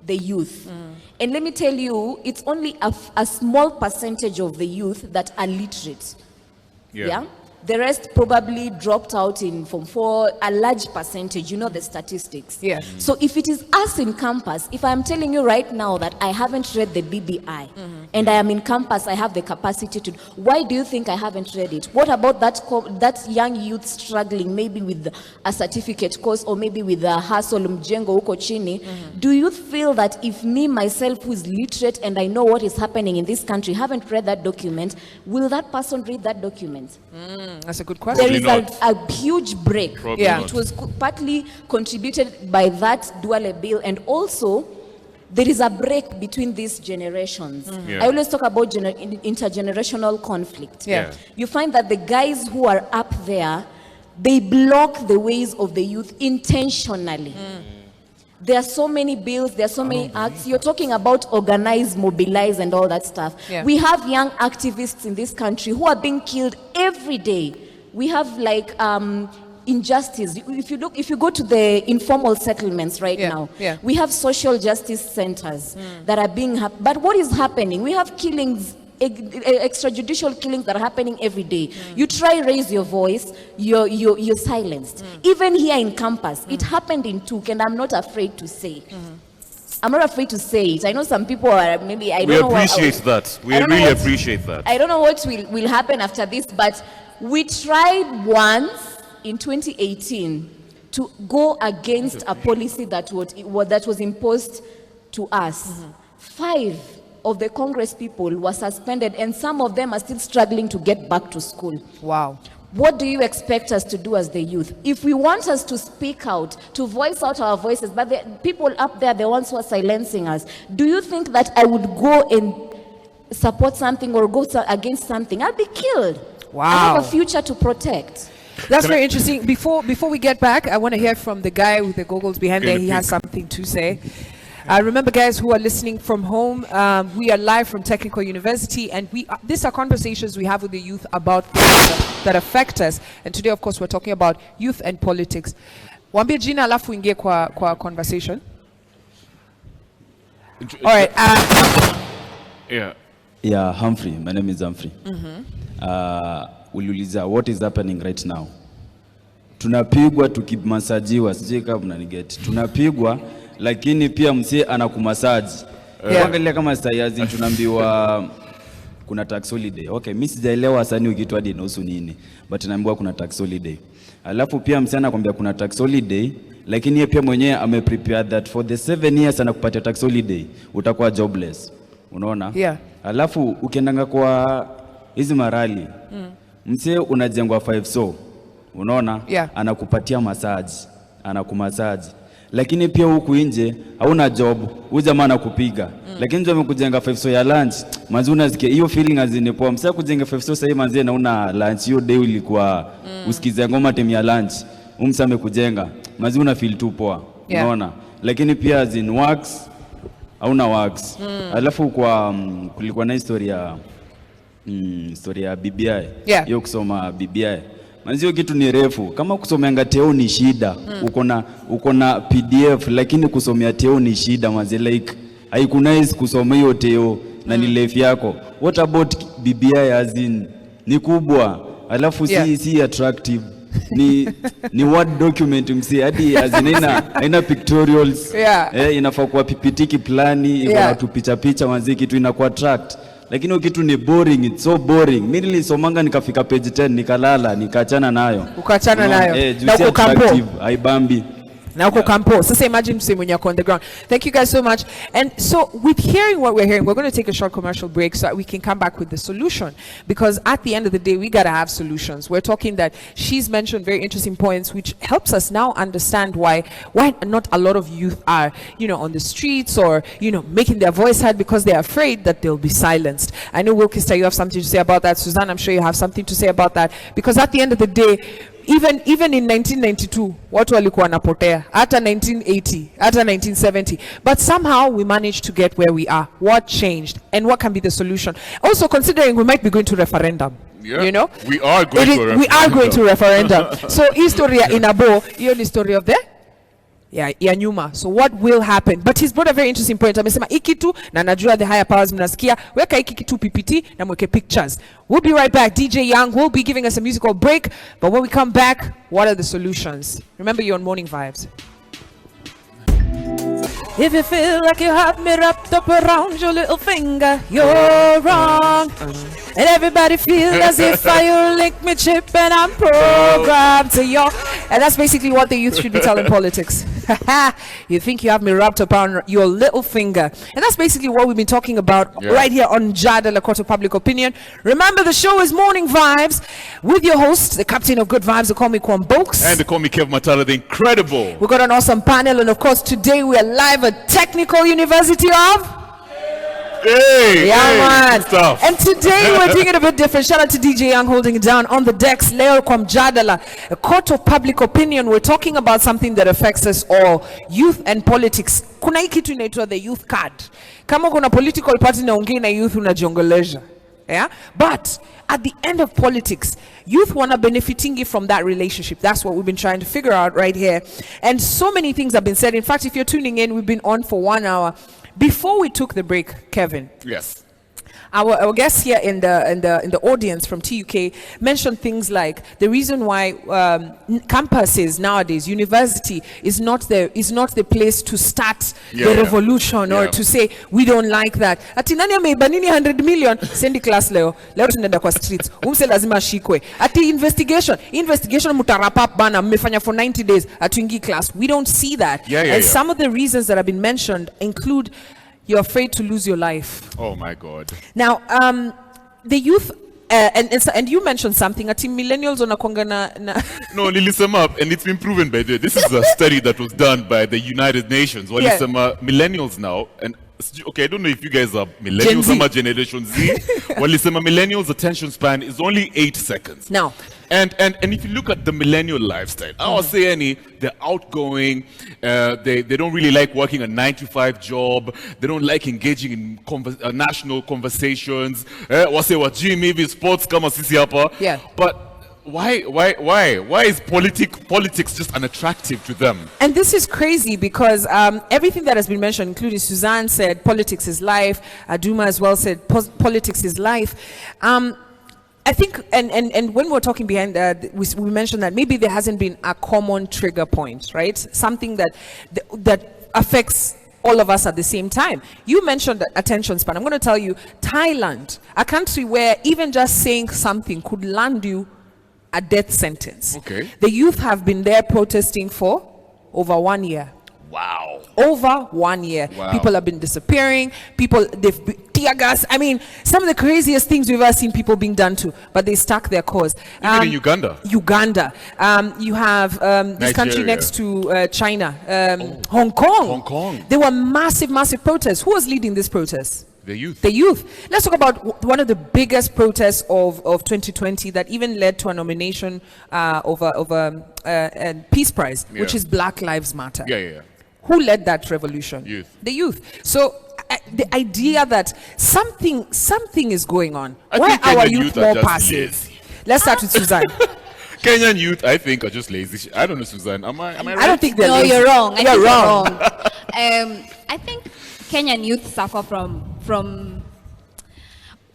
the youth. And let me tell you, it's only a small percentage of the youth that are literate. Yeah? The rest probably dropped out in Form 4, a large percentage, you know the statistics.
Yeah.
So if it is us in campus, if I'm telling you right now that I haven't read the BBI, and I am in campus, I have the capacity to, why do you think I haven't read it? What about that young youth struggling maybe with a certificate course or maybe with a hustle mjengo huko chini? Do you feel that if me, myself, who is literate and I know what is happening in this country, haven't read that document, will that person read that document?
That's a good question.
There is a huge break. It was partly contributed by that Duale bill, and also there is a break between these generations. I always talk about intergenerational conflict. You find that the guys who are up there, they block the ways of the youth intentionally. There are so many bills, there are so many acts. You're talking about organize, mobilize, and all that stuff. We have young activists in this country who are being killed every day. We have like injustice. If you go to the informal settlements right now, we have social justice centers that are being, but what is happening? We have killings, extrajudicial killings that are happening every day. You try raise your voice, you're silenced. Even here in campus, it happened in TUK, and I'm not afraid to say. I'm not afraid to say it. I know some people are maybe, I don't know.
We appreciate that. We really appreciate that.
I don't know what will happen after this, but we tried once in 2018 to go against a policy that was imposed to us. 5 of the Congress people were suspended, and some of them are still struggling to get back to school.
Wow.
What do you expect us to do as the youth? If we want us to speak out, to voice out our voices, but the people up there, the ones who are silencing us, do you think that I would go and support something or go against something? I'll be killed.
Wow.
I have a future to protect.
That's very interesting. Before we get back, I want to hear from the guy with the goggles behind there. He has something to say. Remember, guys who are listening from home, we are live from Technical University, and these are conversations we have with the youth about things that affect us. And today, of course, we're talking about youth and politics. Wambie jina alafu ingie kwa conversation. All right.
Yeah, Humphrey. My name is Humphrey. Uliuliza, what is happening right now? Tunapigwa tukimasajiwa, sije kama mnaniget. Tunapigwa lakini pia msee anakumasaji. Angalia kama sayazi tunaambiwa kuna tax holiday. Okay, mimi sijaelewa sana ukitwa hadi nusu nini, but naambiwa kuna tax holiday. Alafu pia msee anakuambia kuna tax holiday, lakini yeye pia mwenyewe ameprepare that for the 7 years anakupatia tax holiday, utakuwa jobless. Unaona?
Yeah.
Alafu ukiendanga kwa hizi marali, msee unajengwa 5 so. Unaona?
Yeah.
Anakupatia massage, anakumassage. Lakini pia huku nje hauna job, huyu jamaa anakupiga. Lakini ndio amekujenga 5 so ya lunch. Manzi unasikia hiyo feeling azinipoa. Msaka kujenga 5 so sasa manzi na una lunch hiyo day ilikuwa usikize ngoma time ya lunch. Umsa amekujenga. Manzi una feel tu poa. Unaona? Lakini pia azin works hauna works. Alafu kwa kulikuwa na historia BBI. Hiyo kusoma BBI. Manzi kitu ni refu. Kama kusomea teo ni shida. Uko na PDF lakini kusomea teo ni shida manzi, like haikunice kusoma hiyo teo na ni life yako. What about BBI as in ni kubwa alafu si attractive. Ni word document msi hadi azina pictorials. Inafaa kuwa PPT plani, iko na picha manzi, kitu inakuwa attract. Lakini kitu ni boring, it's so boring. Mimi nilisomanga nikafika page 10 nikalala, nikaachana nayo.
Ukaachana nayo.
Na uko kampo. Haibambi.
Now go campo. So say imagine when you're on the ground. Thank you guys so much. And so with hearing what we're hearing, we're going to take a short commercial break so that we can come back with the solution. Because at the end of the day, we got to have solutions. We're talking that she's mentioned very interesting points, which helps us now understand why not a lot of youth are, on the streets or, making their voice heard because they're afraid that they'll be silenced. I know, Wilkista, you have something to say about that. Suzanne, I'm sure you have something to say about that. Because at the end of the day, even in 1992 watu walikuwa wanapotea, hata 1980, hata 1970, but somehow we managed to get where we are. What changed and what can be the solution? Also considering we might be going to referendum. We
are going to
referendum. So historia inabo, hiyo ni story of the ya nyuma. So what will happen? But he's brought a very interesting point. Amesema ikitu na najua the higher powers mnasikia, weka ikitu PPT na mweke pictures. We'll be right back. DJ Young will be giving us a musical break, but when we come back, what are the solutions? Remember, you're on Morning Vibes. If you feel like you have me wrapped up around your little finger, you're wrong. And everybody feels as if I link me chip and I'm programmed to your... And that's basically what the youth should be telling politics. You think you have me wrapped up on your little finger. And that's basically what we've been talking about right here on Jada Lakota Public Opinion. Remember, the show is Morning Vibes with your host, the captain of good vibes. They call me Kwambox.
And they call me Kev Matara, the incredible.
We've got an awesome panel. And of course, today we are live at Technical University of... man.
Stuff.
And today we're doing it a bit different. Shout out to DJ Young holding it down on the decks. Leo Kwamjadala, a court of public opinion. We're talking about something that affects us all, youth and politics. Kuna hii kitu inaitwa the youth card. Kama kuna political party naongea na youth unajongolesha. Yeah? But at the end of politics, youth wanna benefiting from that relationship. That's what we've been trying to figure out right here. And so many things have been said. In fact, if you're tuning in, we've been on for 1 hour. Before we took the break, Kevin.
Yes.
Our guest here in the audience from TUK mentioned things like the reason why campuses nowadays, university is not the place to start the revolution or to say we don't like that. Ati nani ameiba nini 100 million sendi class leo tunaenda kwa streets. Umse lazima shikwe. Ati investigation mutarapap bana mmefanya for 90 days atuingi class. We don't see that. And some of the reasons that have been mentioned include you're afraid to lose your life.
Oh my God.
Now, the youth, and you mentioned something, ati millennials wanakuanga na
No, nilisema up, and it's been proven by this is a study that was done by the United Nations. Walisema millennials now, and Okay, I don't know if you guys are millennials or Generation Z. Well, listen, a millennial's attention span is only 8 seconds.
Now.
And if you look at the millennial lifestyle, I would say they're outgoing, they don't really like working a 9-to-5 job, they don't like engaging in national conversations. What's it, what Jimmy, sports, come on, sisi hapa.
Yeah.
But why is politics just unattractive to them?
And this is crazy because everything that has been mentioned, including Suzanne said politics is life, Aduma as well said politics is life. I think, and when we're talking behind that, we mentioned that maybe there hasn't been a common trigger point, right? Something that affects all of us at the same time. You mentioned that attention span. I'm going to tell you, Thailand, a country where even just saying something could land you a death sentence.
Okay.
The youth have been there protesting for over 1 year.
Wow.
Over 1 year.
Wow.
People have been disappearing. They've been tear gas. I mean, some of the craziest things we've ever seen people being done to, but they stuck their cause.
Even in Uganda.
You have this country next to China, Hong Kong.
Hong Kong.
There were massive protests. Who was leading this protest?
The youth.
The youth. Let's talk about one of the biggest protests of 2020 that even led to a nomination of a Peace Prize, which is Black Lives Matter.
Yeah.
Who led that revolution?
Youth.
The youth. So the idea that something is going on. Why are our youth more passive?
Lazy.
Let's start with Suzanne.
Kenyan youth, I think, are just lazy. I don't know, Suzanne. Am I right?
I don't think they're lazy.
No, you're wrong.
You're wrong.
I think Kenyan youth suffer from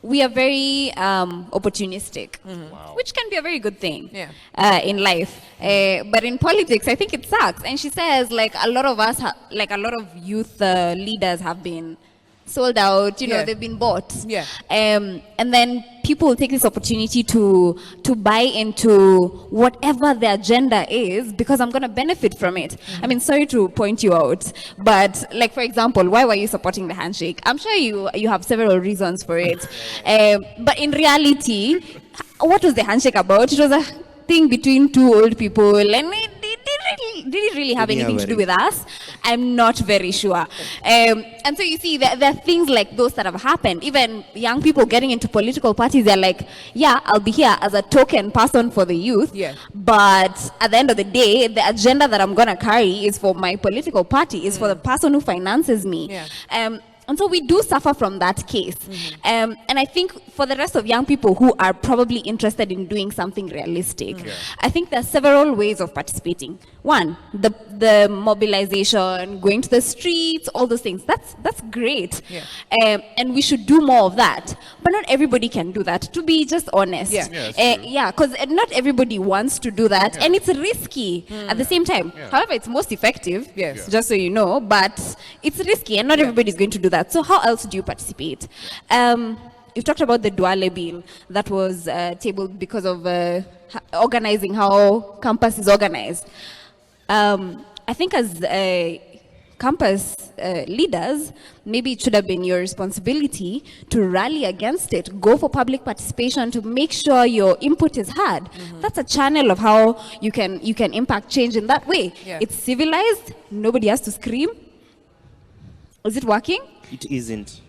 we are very opportunistic,
Wow.
which can be a very good thing in life. But in politics, I think it sucks. And she says, like, a lot of us, like a lot of youth leaders have been sold out, they've been bought.
Yeah.
And then people will take this opportunity to buy into whatever the agenda is because I'm going to benefit from it. I mean, sorry to point you out, but like, for example, why were you supporting the handshake? I'm sure you have several reasons for it. But in reality, what was the handshake about? It was a thing between two old people, and did it really have anything to do with us? I'm not very sure. And so you see, there are things like those that have happened. Even young people getting into political parties, they're like, yeah, I'll be here as a token person for the youth.
Yeah.
But at the end of the day, the agenda that I'm going to carry is for my political party, is for the person who finances me.
Yeah.
And so we do suffer from that case. And I think for the rest of young people who are probably interested in doing something realistic, I think there are several ways of participating. One, the mobilization, going to the streets, all those things. That's great. And we should do more of that. But not everybody can do that, to be just honest. Because not everybody wants to do that. And it's risky at the same time. However, it's most effective, just so you know. But it's risky and not everybody's going to do that. So how else do you participate? You've talked about the Duale bill that was tabled because of organizing, how campus is organized. I think as campus leaders, maybe it should have been your responsibility to rally against it, go for public participation to make sure your input is heard. That's a channel of how you can impact change in that way. It's civilized, nobody has to scream. Is it working?
It isn't.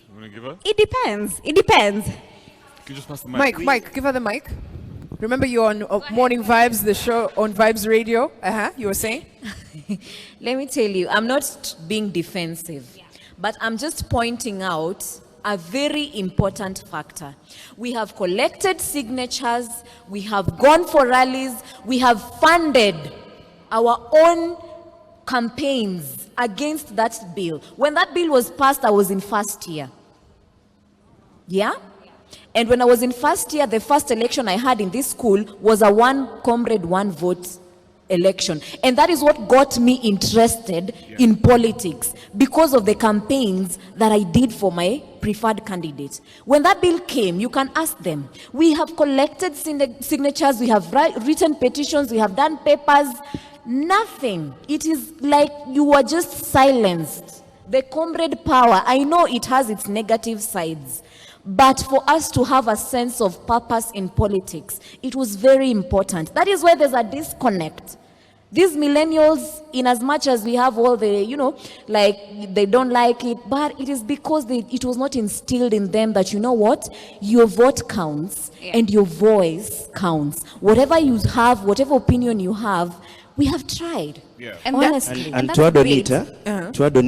You want to give her?
It depends.
Can you just pass the mic?
Mike, give her the mic. Remember, you're on Morning Vibes, the show on Vibes Radio. You were saying?
Let me tell you, I'm not being defensive, but I'm just pointing out a very important factor. We have collected signatures, we have gone for rallies, we have funded our own campaigns against that bill. When that bill was passed, I was in first year. Yeah? And when I was in first year, the first election I had in this school was a one comrade, one vote election. And that is what got me interested in politics, because of the campaigns that I did for my preferred candidate. When that bill came, you can ask them. We have collected signatures, we have written petitions, we have done papers. Nothing. It is like you were just silenced. The comrade power, I know it has its negative sides, but for us to have a sense of purpose in politics, it was very important. That is why there's a disconnect These millennials, in as much as we have all the, you know, like they don't like it, but it is because it was not instilled in them that, you know what, your vote counts and your voice counts. Whatever you have, whatever opinion you have, we have tried.
Yeah.
And
honestly.
And to add on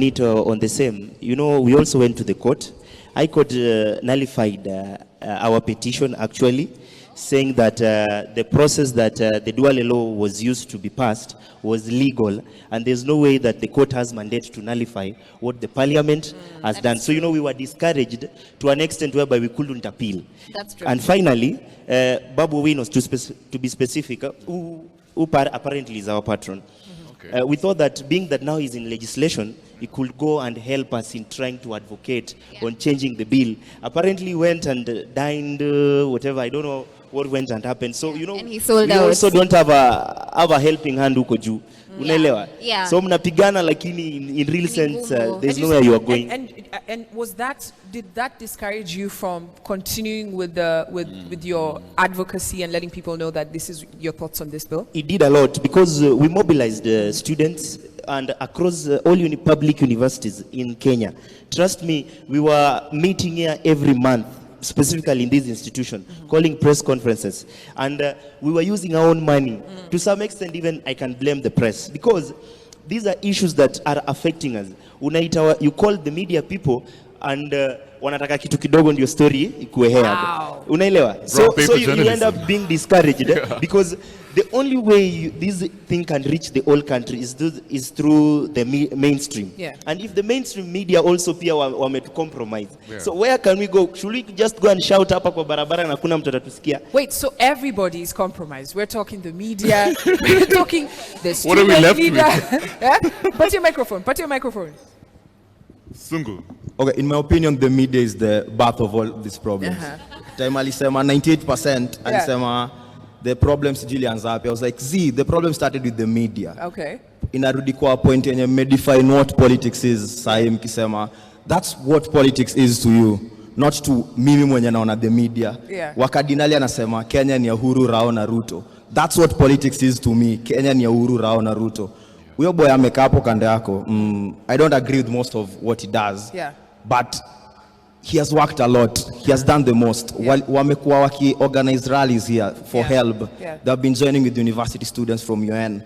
it, on the same, you know, we also went to the court. High Court nullified our petition actually, saying that the process that the Duale law was used to be passed was legal, and there's no way that the court has mandate to nullify what the parliament has done. So, you know, we were discouraged to an extent whereby we couldn't appeal.
That's true.
And finally, Babu Winos, to be specific, who apparently is our patron, we thought that being that now he's in legislation, he could go and help us in trying to advocate on changing the bill. Apparently he went and dined, whatever, I don't know what went and happened. So, you know,
and he sold
we
out.
also don't have a helping hand huko juu. Unaelewa?
Yeah.
So mnapigana lakini in real sense there's nowhere you are going.
And did that discourage you from continuing with your advocacy and letting people know that this is your thoughts on this bill?
It did a lot because we mobilized students and across all public universities in Kenya. Trust me, we were meeting here every month, specifically in this institution, calling press conferences. And we were using our own money. To some extent, even I can blame the press, because these are issues that are affecting us. You call the media people and wanataka kitu kidogo ndio story ikuwe heard. Unaelewa? So you end up being discouraged because the only way this thing can reach the whole country is through the mainstream.
Yeah.
And if the mainstream media also pia wame compromise. So where can we go? Should we just go and shout hapa kwa barabara na kuna mtu atatusikia?
Wait, so everybody is compromised. We're talking the media, we're talking the student
What are we left
leader.
with?
Put your microphone.
Sungu.
Okay, in my opinion, the media is the birth of all these problems. Time alisema 98%, alisema the problems Julian's up. I was like, the problem started with the media.
Okay.
Inarudi kwa point yenye medefine what politics is. Sahi mkisema, that's what politics is to you, not to mimi mwenye naona the media.
Yeah.
Wakadinali anasema Kenya ni ya Uhuru, Rao na Ruto. That's what politics is to me. Kenya ni ya Uhuru, Rao na Ruto. Huyo boy amekaa hapo kando yako. I don't agree with most of what he does.
Yeah.
But he has worked a lot. He has done the most. Wamekuwa waki-organize rallies here for help.
Yeah.
They have been joining with university students from UN.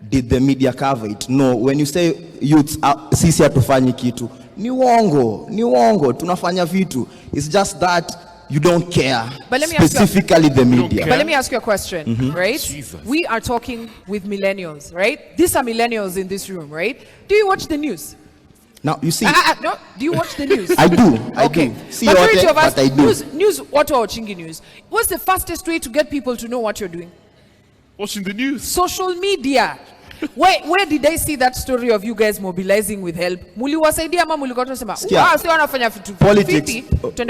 Did the media cover it? No. When you say youth, sisi hatufanyi kitu. Ni uongo. Tunafanya vitu. It's just that you don't care.
But let me
specifically the media.
But let me ask you a question, right?
Jesus.
We are talking with millennials, right? These are millennials in this room, right? Do you watch the news?
Now, you see.
No, do you watch the news?
I do.
Okay.
See
Majority of us,
but I do.
news, what are watching news? What's the fastest way to get people to know what you're doing?
Watching the news.
Social media. Where did I see that story of you guys mobilizing with help? Muliwasaidia ama mulikuwa tunasema, sio wanafanya vitu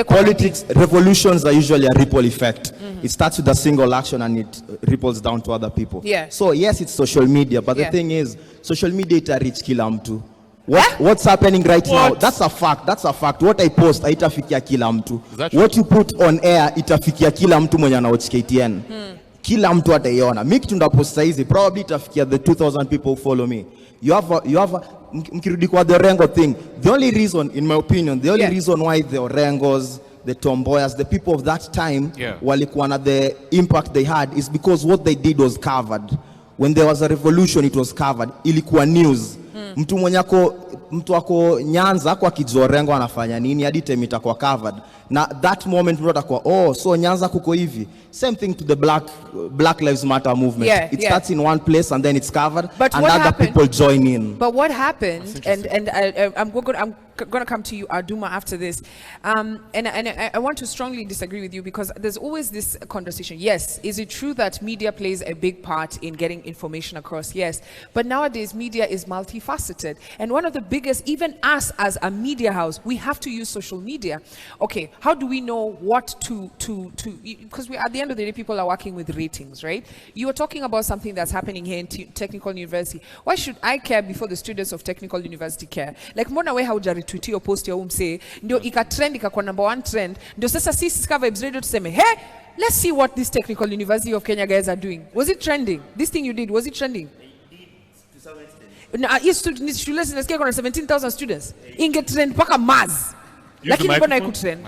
politics, revolutions are usually a ripple effect. It starts with a single action and it ripples down to other people.
Yeah.
So yes, it's social media, but the thing is, social media ita reach kila mtu. What's happening right now? That's a fact. What I post haitafikia kila mtu. What you put on air itafikia kila mtu mwenye anawatch KTN. Kila mtu ataiona. Mimi kitu ndapost saizi probably itafikia the 2000 people who follow me. You have mkirudi kwa the Orengo thing. The only reason, in my opinion, reason why the Orengos, the Tomboyas, the people of that time walikuwa na the impact they had is because what they did was covered. When there was a revolution, it was covered. Ilikuwa news. Mtu ako Nyanza kwa Kizorengo anafanya nini hadi time itakuwa covered. Na that moment mtu atakuwa so Nyanza kuko hivi. Same thing to the Black Lives Matter movement. It starts in one place and then it's covered,
but
and other people join in.
But what happened, and I'm going to come to you, Arduma, after this. And I want to strongly disagree with you because there's always this conversation. Yes, is it true that media plays a big part in getting information across? Yes. But nowadays, media is multifaceted. And one of the biggest, even us as a media house, we have to use social media. Okay, how do we know what to because at the end of the day, people are working with ratings, right? You were talking about something that's happening here in Technical University. Why should I care before the students of Technical University care? Like, mbona we haujaretweet your post ya umse, ndio ikatrend ikakuwa number 1 trend, ndio sasa sisi Sika Vibes Radio tuseme, hey, let's see what this Technical University of Kenya guys are doing. Was it trending? This thing you did, was it trending? Na hii shule zinasikia kuna 17,000 students. Ingetrend mpaka Mars. Lakini mbona haikutrend?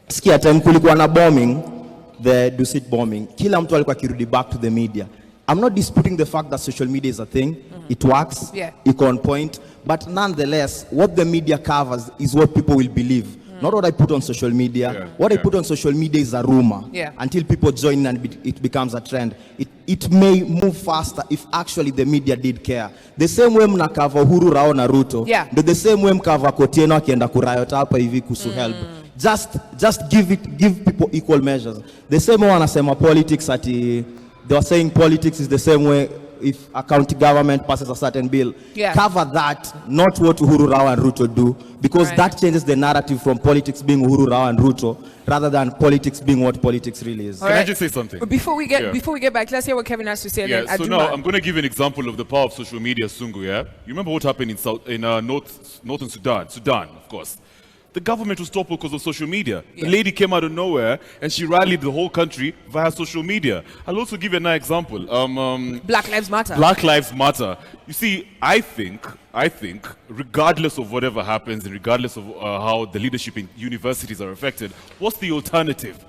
Sikia time kulikuwa na bombing, the Dusit bombing. Kila mtu alikuwa kirudi back to the media. I'm not disputing the fact that social media is a thing. It works. It's on point. But nonetheless, what the media covers is what people will believe. Not what I put on social media. What I put on social media is a rumor. Until people join and it becomes a trend. It may move faster if actually the media did care. The same way mna cover Uhuru Rao na Ruto. The same way mkava Kotieno akienda kurayot hapa hivi kusu help. Just give people equal measures. The same way wanasema politics ati they were saying politics is the same way if a county government passes a certain bill. Cover that, not what Uhuru Rao and Ruto do, because that changes the narrative from politics being Uhuru Rao and Ruto rather than politics being what politics really is.
Can I just say something?
Before we get back, let's hear what Kevin has to say.
So now I'm going to give an example of the power of social media, Sungu. You remember what happened in northern Sudan, of course. The government was toppled because of social media. The lady came out of nowhere and she rallied the whole country via social media. I'll also give you another example.
Black Lives Matter.
Black Lives Matter. You see, I think, regardless of whatever happens and regardless of how the leadership in universities are affected, what's the alternative?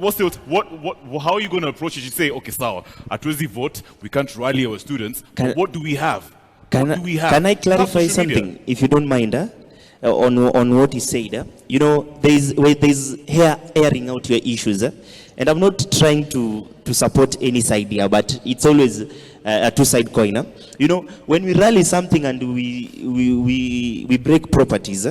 How are you going to approach it? You say, okay, sawa, at Wezi vote, we can't rally our students. What do we have?
Can I clarify something, if you don't mind? On what he said, you know, there's airing out your issues, and I'm not trying to support any side here, but it's always a two-side coin. You know, when we rally something and we break properties,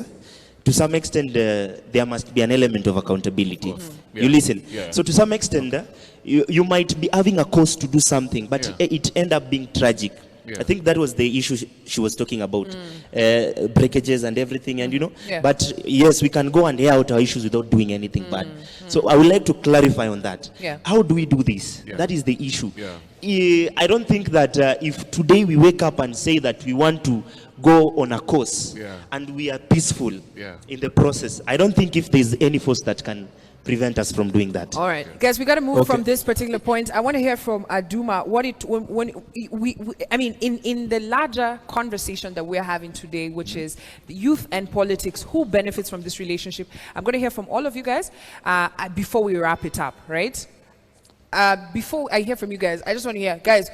to some extent there must be an element of accountability. You listen. So to some extent, you might be having a cause to do something, but it end up being tragic. I think that was the issue she was talking about, breakages and everything, and you know. But yes, we can go and air out our issues without doing anything bad. So I would like to clarify on that. How do we do this? That is the issue. I don't think that if today we wake up and say that we want to go on a course and we are peaceful in the process, I don't think if there's any force that can prevent us from doing that.
All right, guys, we got to move from this particular point. I want to hear from Aduma in the larger conversation that we're having today, which is youth and politics, who benefits from this relationship. I'm going to hear from all of you guys before we wrap it up, right? Before I hear from you guys, I just want to hear, guys,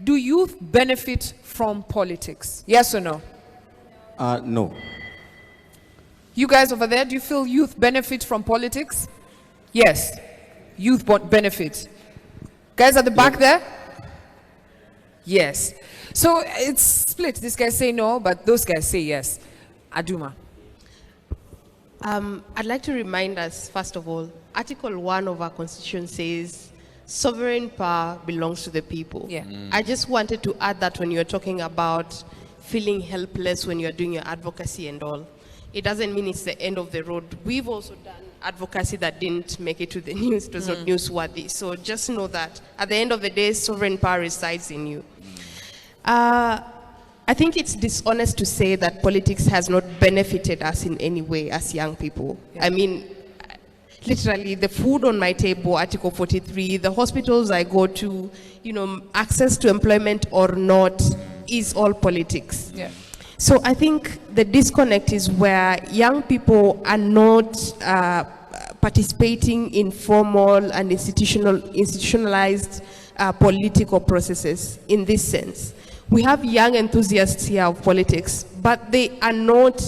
do youth benefit from politics? Yes or no?
No.
You guys over there, do you feel youth benefit from politics? Yes, youth benefit. Guys at the back there? Yes. So it's split. These guys say no, but those guys say yes. Aduma.
I'd like to remind us, first of all, Article 1 of our Constitution says sovereign power belongs to the people. I just wanted to add that when you're talking about feeling helpless when you're doing your advocacy and all, it doesn't mean it's the end of the road. We've also done advocacy that didn't make it to the news, it was not newsworthy. So just know that at the end of the day, sovereign power resides in you. I think it's dishonest to say that politics has not benefited us in any way as young people. I mean, literally, the food on my table, Article 43, the hospitals I go to, you know, access to employment or not, is all politics. So I think the disconnect is where young people are not participating in formal and institutionalized political processes in this sense. We have young enthusiasts here of politics, but they are not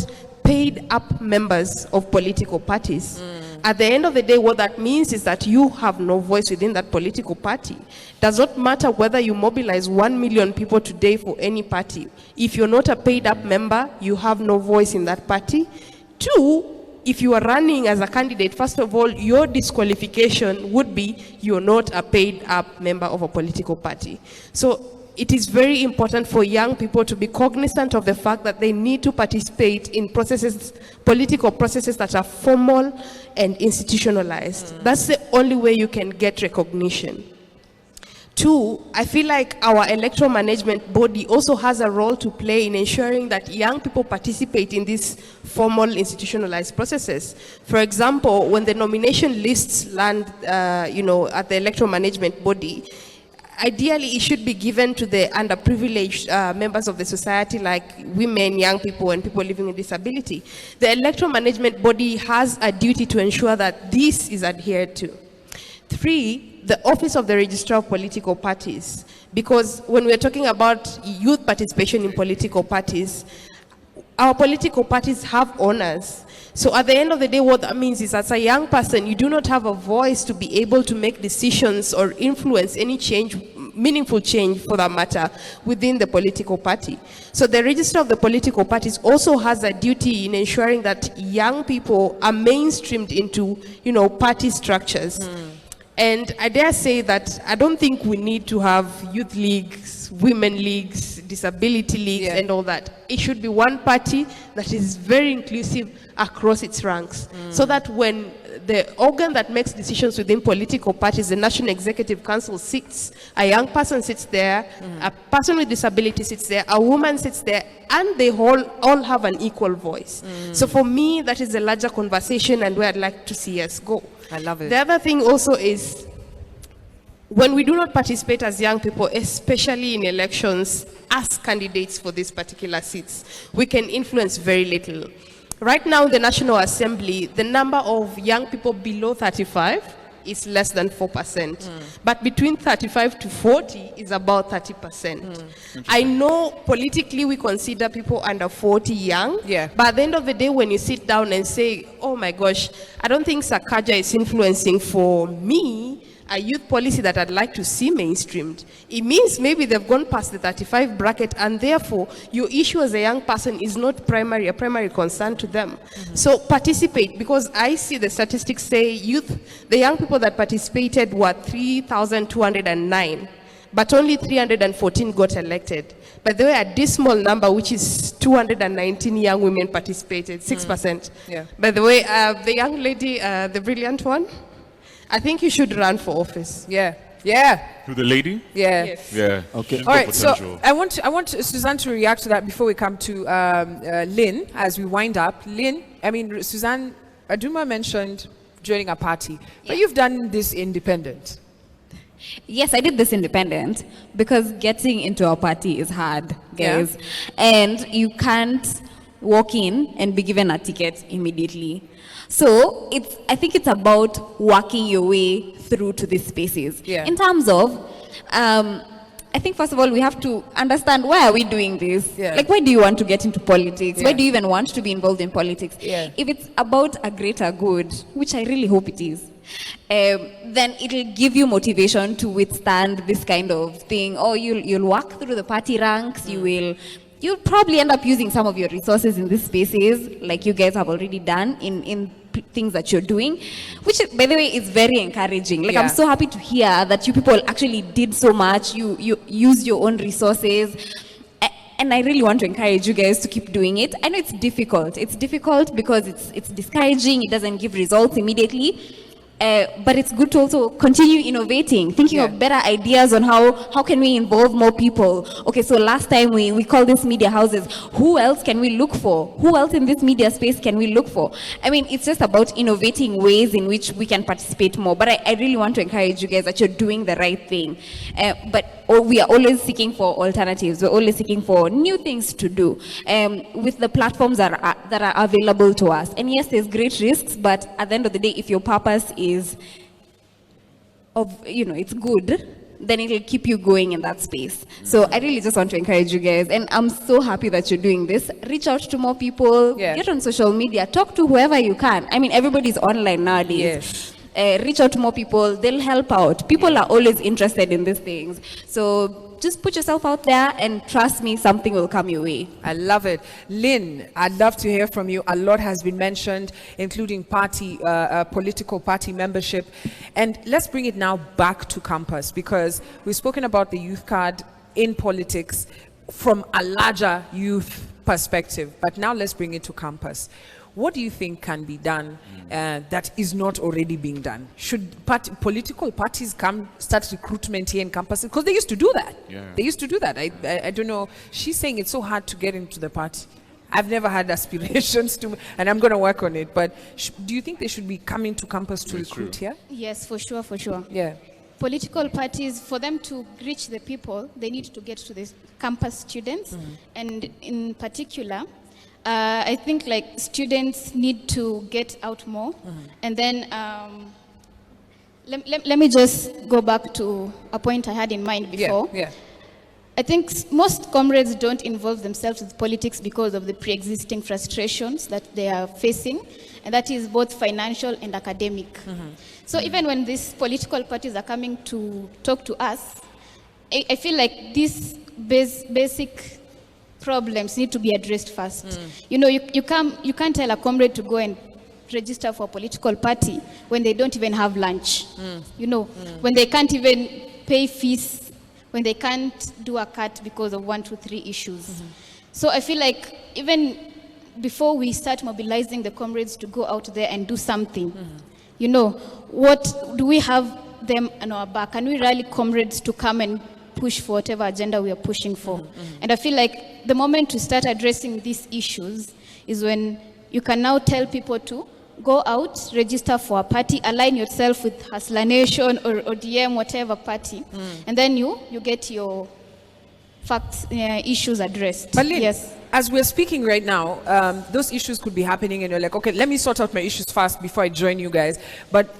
paid up members of political parties. At the end of the day, what that means is that you have no voice within that political party. Does not matter whether you mobilize 1 million people today for any party. If you're not a paid up member, you have no voice in that party. Two, if you are running as a candidate, first of all, your disqualification would be you're not a paid up member of a political party. So it is very important for young people to be cognizant of the fact that they need to participate in processes, political processes that are formal and institutionalized. That's the only way you can get recognition. Two, I feel like our electoral management body also has a role to play in ensuring that young people participate in these formal institutionalized processes. For example, when the nomination lists land, at the electoral management body, ideally it should be given to the underprivileged members of the society, like women, young people, and people living with disability. The electoral management body has a duty to ensure that this is adhered to. 3, the office of the registrar of political parties, because when we're talking about youth participation in political parties, our political parties have owners. So at the end of the day, what that means is, as a young person, you do not have a voice to be able to make decisions or influence any change, meaningful change for that matter, within the political party. So the register of the political parties also has a duty in ensuring that young people are mainstreamed into, party structures. And I dare say that I don't think we need to have youth leagues, women leagues, disability leagues, and all that. It should be one party that is very inclusive across its ranks, so that when the organ that makes decisions within political parties, the National Executive Council sits, a young person sits there, a person with disability sits there, a woman sits there, and they all have an equal voice. So for me, that is a larger conversation and where I'd like to see us go.
I love it.
The other thing also is, when we do not participate as young people, especially in elections, as candidates for these particular seats, we can influence very little. Right now in the National Assembly, the number of young people below 35 is less than 4%. But between 35 to 40 is about 30%. I know politically we consider people under 40 young, but at the end of the day, when you sit down and say, oh my gosh, I don't think Sakaja is influencing for me a youth policy that I'd like to see mainstreamed, it means maybe they've gone past the 35 bracket, and therefore your issue as a young person is not a primary concern to them. So participate, because I see the statistics say the young people that participated were 3,209, but only 314 got elected. But there were a dismal number, which is 219 young women participated, 6%. By the way, the young lady, the brilliant one, I think you should run for office.
Who, the lady?
Yes.
Yeah.
Okay.
All right, so I want Suzanne to react to that before we come to Lynn as we wind up. Lynn, Suzanne Aduma mentioned joining a party, but you've done this independent.
Yes, I did this independent because getting into a party is hard, guys. And you can't walk in and be given a ticket immediately. So I think it's about working your way through to these spaces. In terms of, I think first of all, we have to understand, why are we doing this? Like, why do you want to get into politics? Why do you even want to be involved in politics? If it's about a greater good, which I really hope it is, then it'll give you motivation to withstand this kind of thing. Or you'll work through the party ranks, you'll probably end up using some of your resources in these spaces, like you guys have already done in things that you're doing, which, by the way, is very encouraging. Like, I'm so happy to hear that you people actually did so much. You use your own resources. And I really want to encourage you guys to keep doing it. I know it's difficult. It's difficult because it's discouraging. It doesn't give results immediately. But it's good to also continue innovating, thinking of better ideas on how can we involve more people. Okay, so last time we called this media houses. Who else can we look for? Who else in this media space can we look for? I mean, it's just about innovating ways in which we can participate more. But I really want to encourage you guys that you're doing the right thing. But we are always seeking for alternatives. We're always seeking for new things to do with the platforms that are available to us. And yes, there's great risks, but at the end of the day, if your purpose is it's good, then it'll keep you going in that space. So I really just want to encourage you guys, and I'm so happy that you're doing this. Reach out to more people, get on social media, talk to whoever you can. I mean, everybody's online nowadays. Reach out to more people, they'll help out. People are always interested in these things. So just put yourself out there and trust me, something will come your way.
I love it. Lynn, I'd love to hear from you. A lot has been mentioned, including political party membership. And let's bring it now back to campus, because we've spoken about the youth card in politics from a larger youth perspective. But now let's bring it to campus. What do you think can be done that is not already being done? Should political parties start recruitment here in campuses? Because they used to do that. They used to do that. I don't know. She's saying it's so hard to get into the party. I've never had aspirations to, and I'm going to work on it. But do you think they should be coming to campus to recruit here?
Yes, for sure.
Yeah.
political parties, for them to reach the people, they need to get to the campus students. And in particular, I think like students need to get out more. And then let me just go back to a point I had in mind before. I think most comrades don't involve themselves with politics because of the pre-existing frustrations that they are facing, and that is both financial and academic. So even when these political parties are coming to talk to us, I feel like these basic problems need to be addressed first. You know, you can't tell a comrade to go and register for a political party when they don't even have lunch. You know, when they can't even pay fees, when they can't do a cut because of 1, 2, 3 issues. So I feel like even before we start mobilizing the comrades to go out there and do something, you know, what do we have them on our back? Can we rally comrades to come and push for whatever agenda we are pushing for? And I feel like the moment to start addressing these issues is when you can now tell people to go out, register for a party, align yourself with Hustler Nation or ODM, whatever party, and then you get your facts, issues addressed.
But Lynn,
yes.
As we're speaking right now, those issues could be happening and you're like, okay, let me sort out my issues fast before I join you guys. But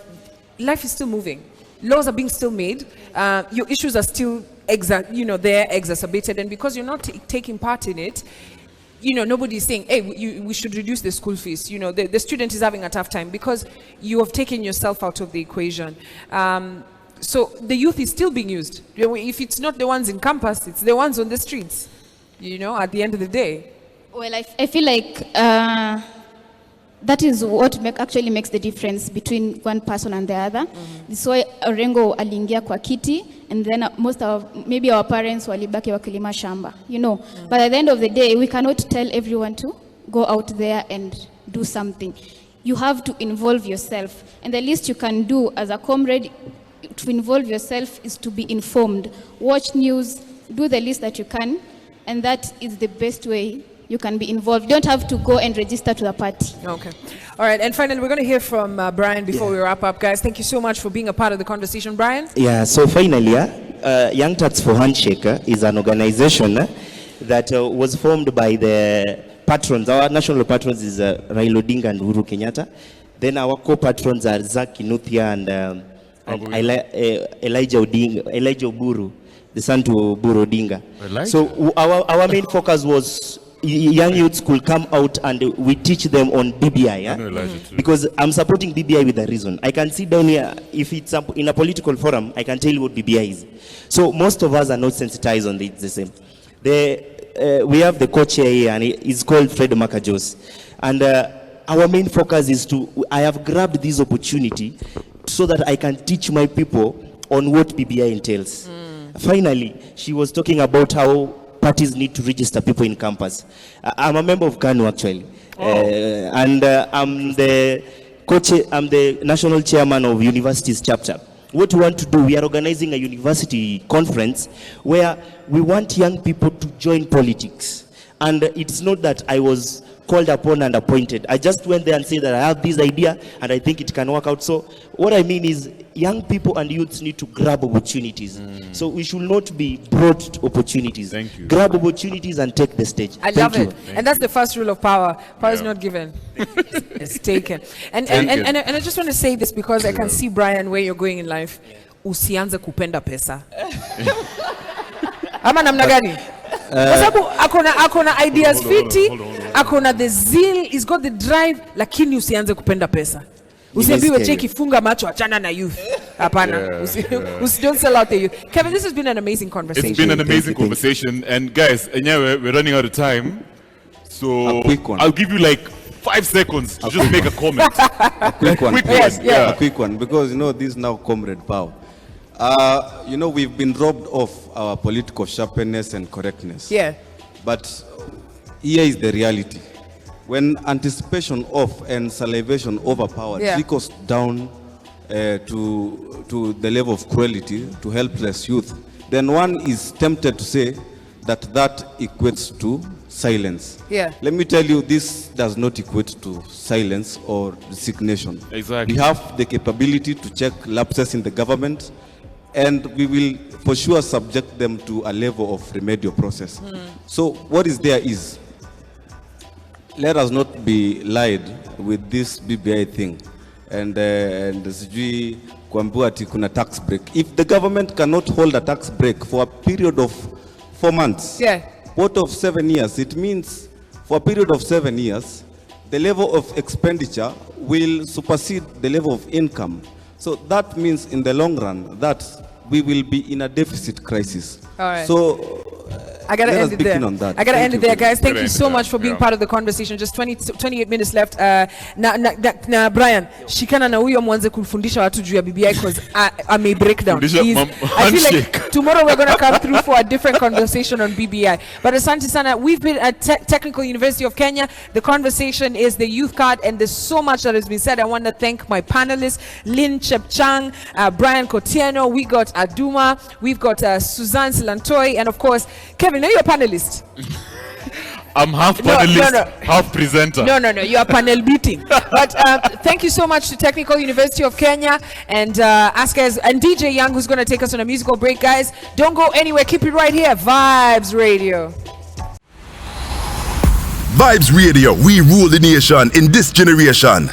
life is still moving. Laws are being still made. Your issues are still they're exacerbated. And because you're not taking part in it, you know, nobody's saying, hey, we should reduce the school fees. You know, the student is having a tough time because you have taken yourself out of the equation. So the youth is still being used. You know, if it's not the ones in campus, it's the ones on the streets, you know, at the end of the day.
Well, I feel like that is what actually makes the difference between one person and the other. This is why Orengo aliingia kwa kiti, and then maybe our parents walibaki wakilima shamba, you know. But at the end of the day, we cannot tell everyone to go out there and do something. You have to involve yourself. And the least you can do as a comrade to involve yourself is to be informed. Watch news, do the least that you can, and that is the best way you can be involved. You don't have to go and register to the party.
Okay. All right. And finally, we're going to hear from Brian before we wrap up. Guys, thank you so much for being a part of the conversation. Brian?
Yeah, so finally, Young Turks for Handshake is an organization that was formed by the patrons. Our national patrons is Raila Odinga and Uhuru Kenyatta. Then our co-patrons are Zach Kinuthia and Elijah Oburu, the son to Oburu Odinga.
Elijah.
So our main focus was young youths could come out and we teach them on BBI. Yeah? Because I'm supporting BBI with a reason. I can sit down here, if it's in a political forum, I can tell you what BBI is. So most of us are not sensitized on the same. We have the co-chair here, and it's called Fred Makajos. And our main focus is I have grabbed this opportunity so that I can teach my people on what BBI entails. Finally, she was talking about how parties need to register people in campus. I'm a member of KANU actually. And I'm the national chairman of Universities Chapter. What we want to do, we are organizing a university conference where we want young people to join politics. And it's not that I was called upon and appointed. I just went there and said that I have this idea and I think it can work out. So what I mean is young people and youths need to grab opportunities. So we should not be brought to opportunities.
Thank you.
Grab opportunities and take the stage.
I love it. And that's the first rule of power. Power is not given. It's taken. And I just want to say this because I can see, Brian, where you're going in life. Usianze kupenda pesa. Ama namna gani? Kwa sababu akona ideas fiti, akona the zeal, he's got the drive, lakini usianze kupenda pesa. Usiambiwe cheki funga macho achana na youth. Hapana. Don't sell out the youth. Kevin, this has been an amazing conversation.
It's been an amazing conversation. And guys, we're running out of time. So
a quick one.
I'll give you like 5 seconds to just make a comment.
A quick one.
Yes, yeah.
A quick one, because you know this is now comrade power. You know, we've been robbed of our political sharpness and correctness.
Yeah.
But here is the reality. When anticipation of and salivation overpowered trickles down to the level of cruelty to helpless youth, then one is tempted to say that equates to silence.
Yeah.
Let me tell you, this does not equate to silence or resignation.
Exactly.
We have the capability to check lapses in the government and we will for sure subject them to a level of remedial process. So what is there is, let us not be lied with this BBI thing and sijui kuambiwa ati kuna tax break. If the government cannot hold a tax break for a period of 4 months, what of 7 years? It means for a period of 7 years, the level of expenditure will supersede the level of income. So that means in the long run that we will be in a deficit crisis.
All right.
So
I gotta end it there. I gotta end it there, guys. Thank you so much for being part of the conversation. Just 28 minutes left. Na Brian, shikana na huyo mwanze kufundisha watu juu ya BBI because I may break down. I feel like tomorrow we're gonna come through for a different conversation on BBI. But Asante Sana, we've been at Technical University of Kenya. The conversation is the youth card, and there's so much that has been said. I want to thank my panelists, Lynn Chepchang, Brian Kotieno. We got Aduma. We've got Suzanne Silantoi, and of course Kevin. Are you a panelist?
I'm half panelist, half presenter.
No, you are panel beating. But thank you so much to Technical University of Kenya and Ask Us and DJ Young, who's going to take us on a musical break, guys. Don't go anywhere. Keep it right here. Vibes Radio.
Vibes Radio. We rule the nation in this generation.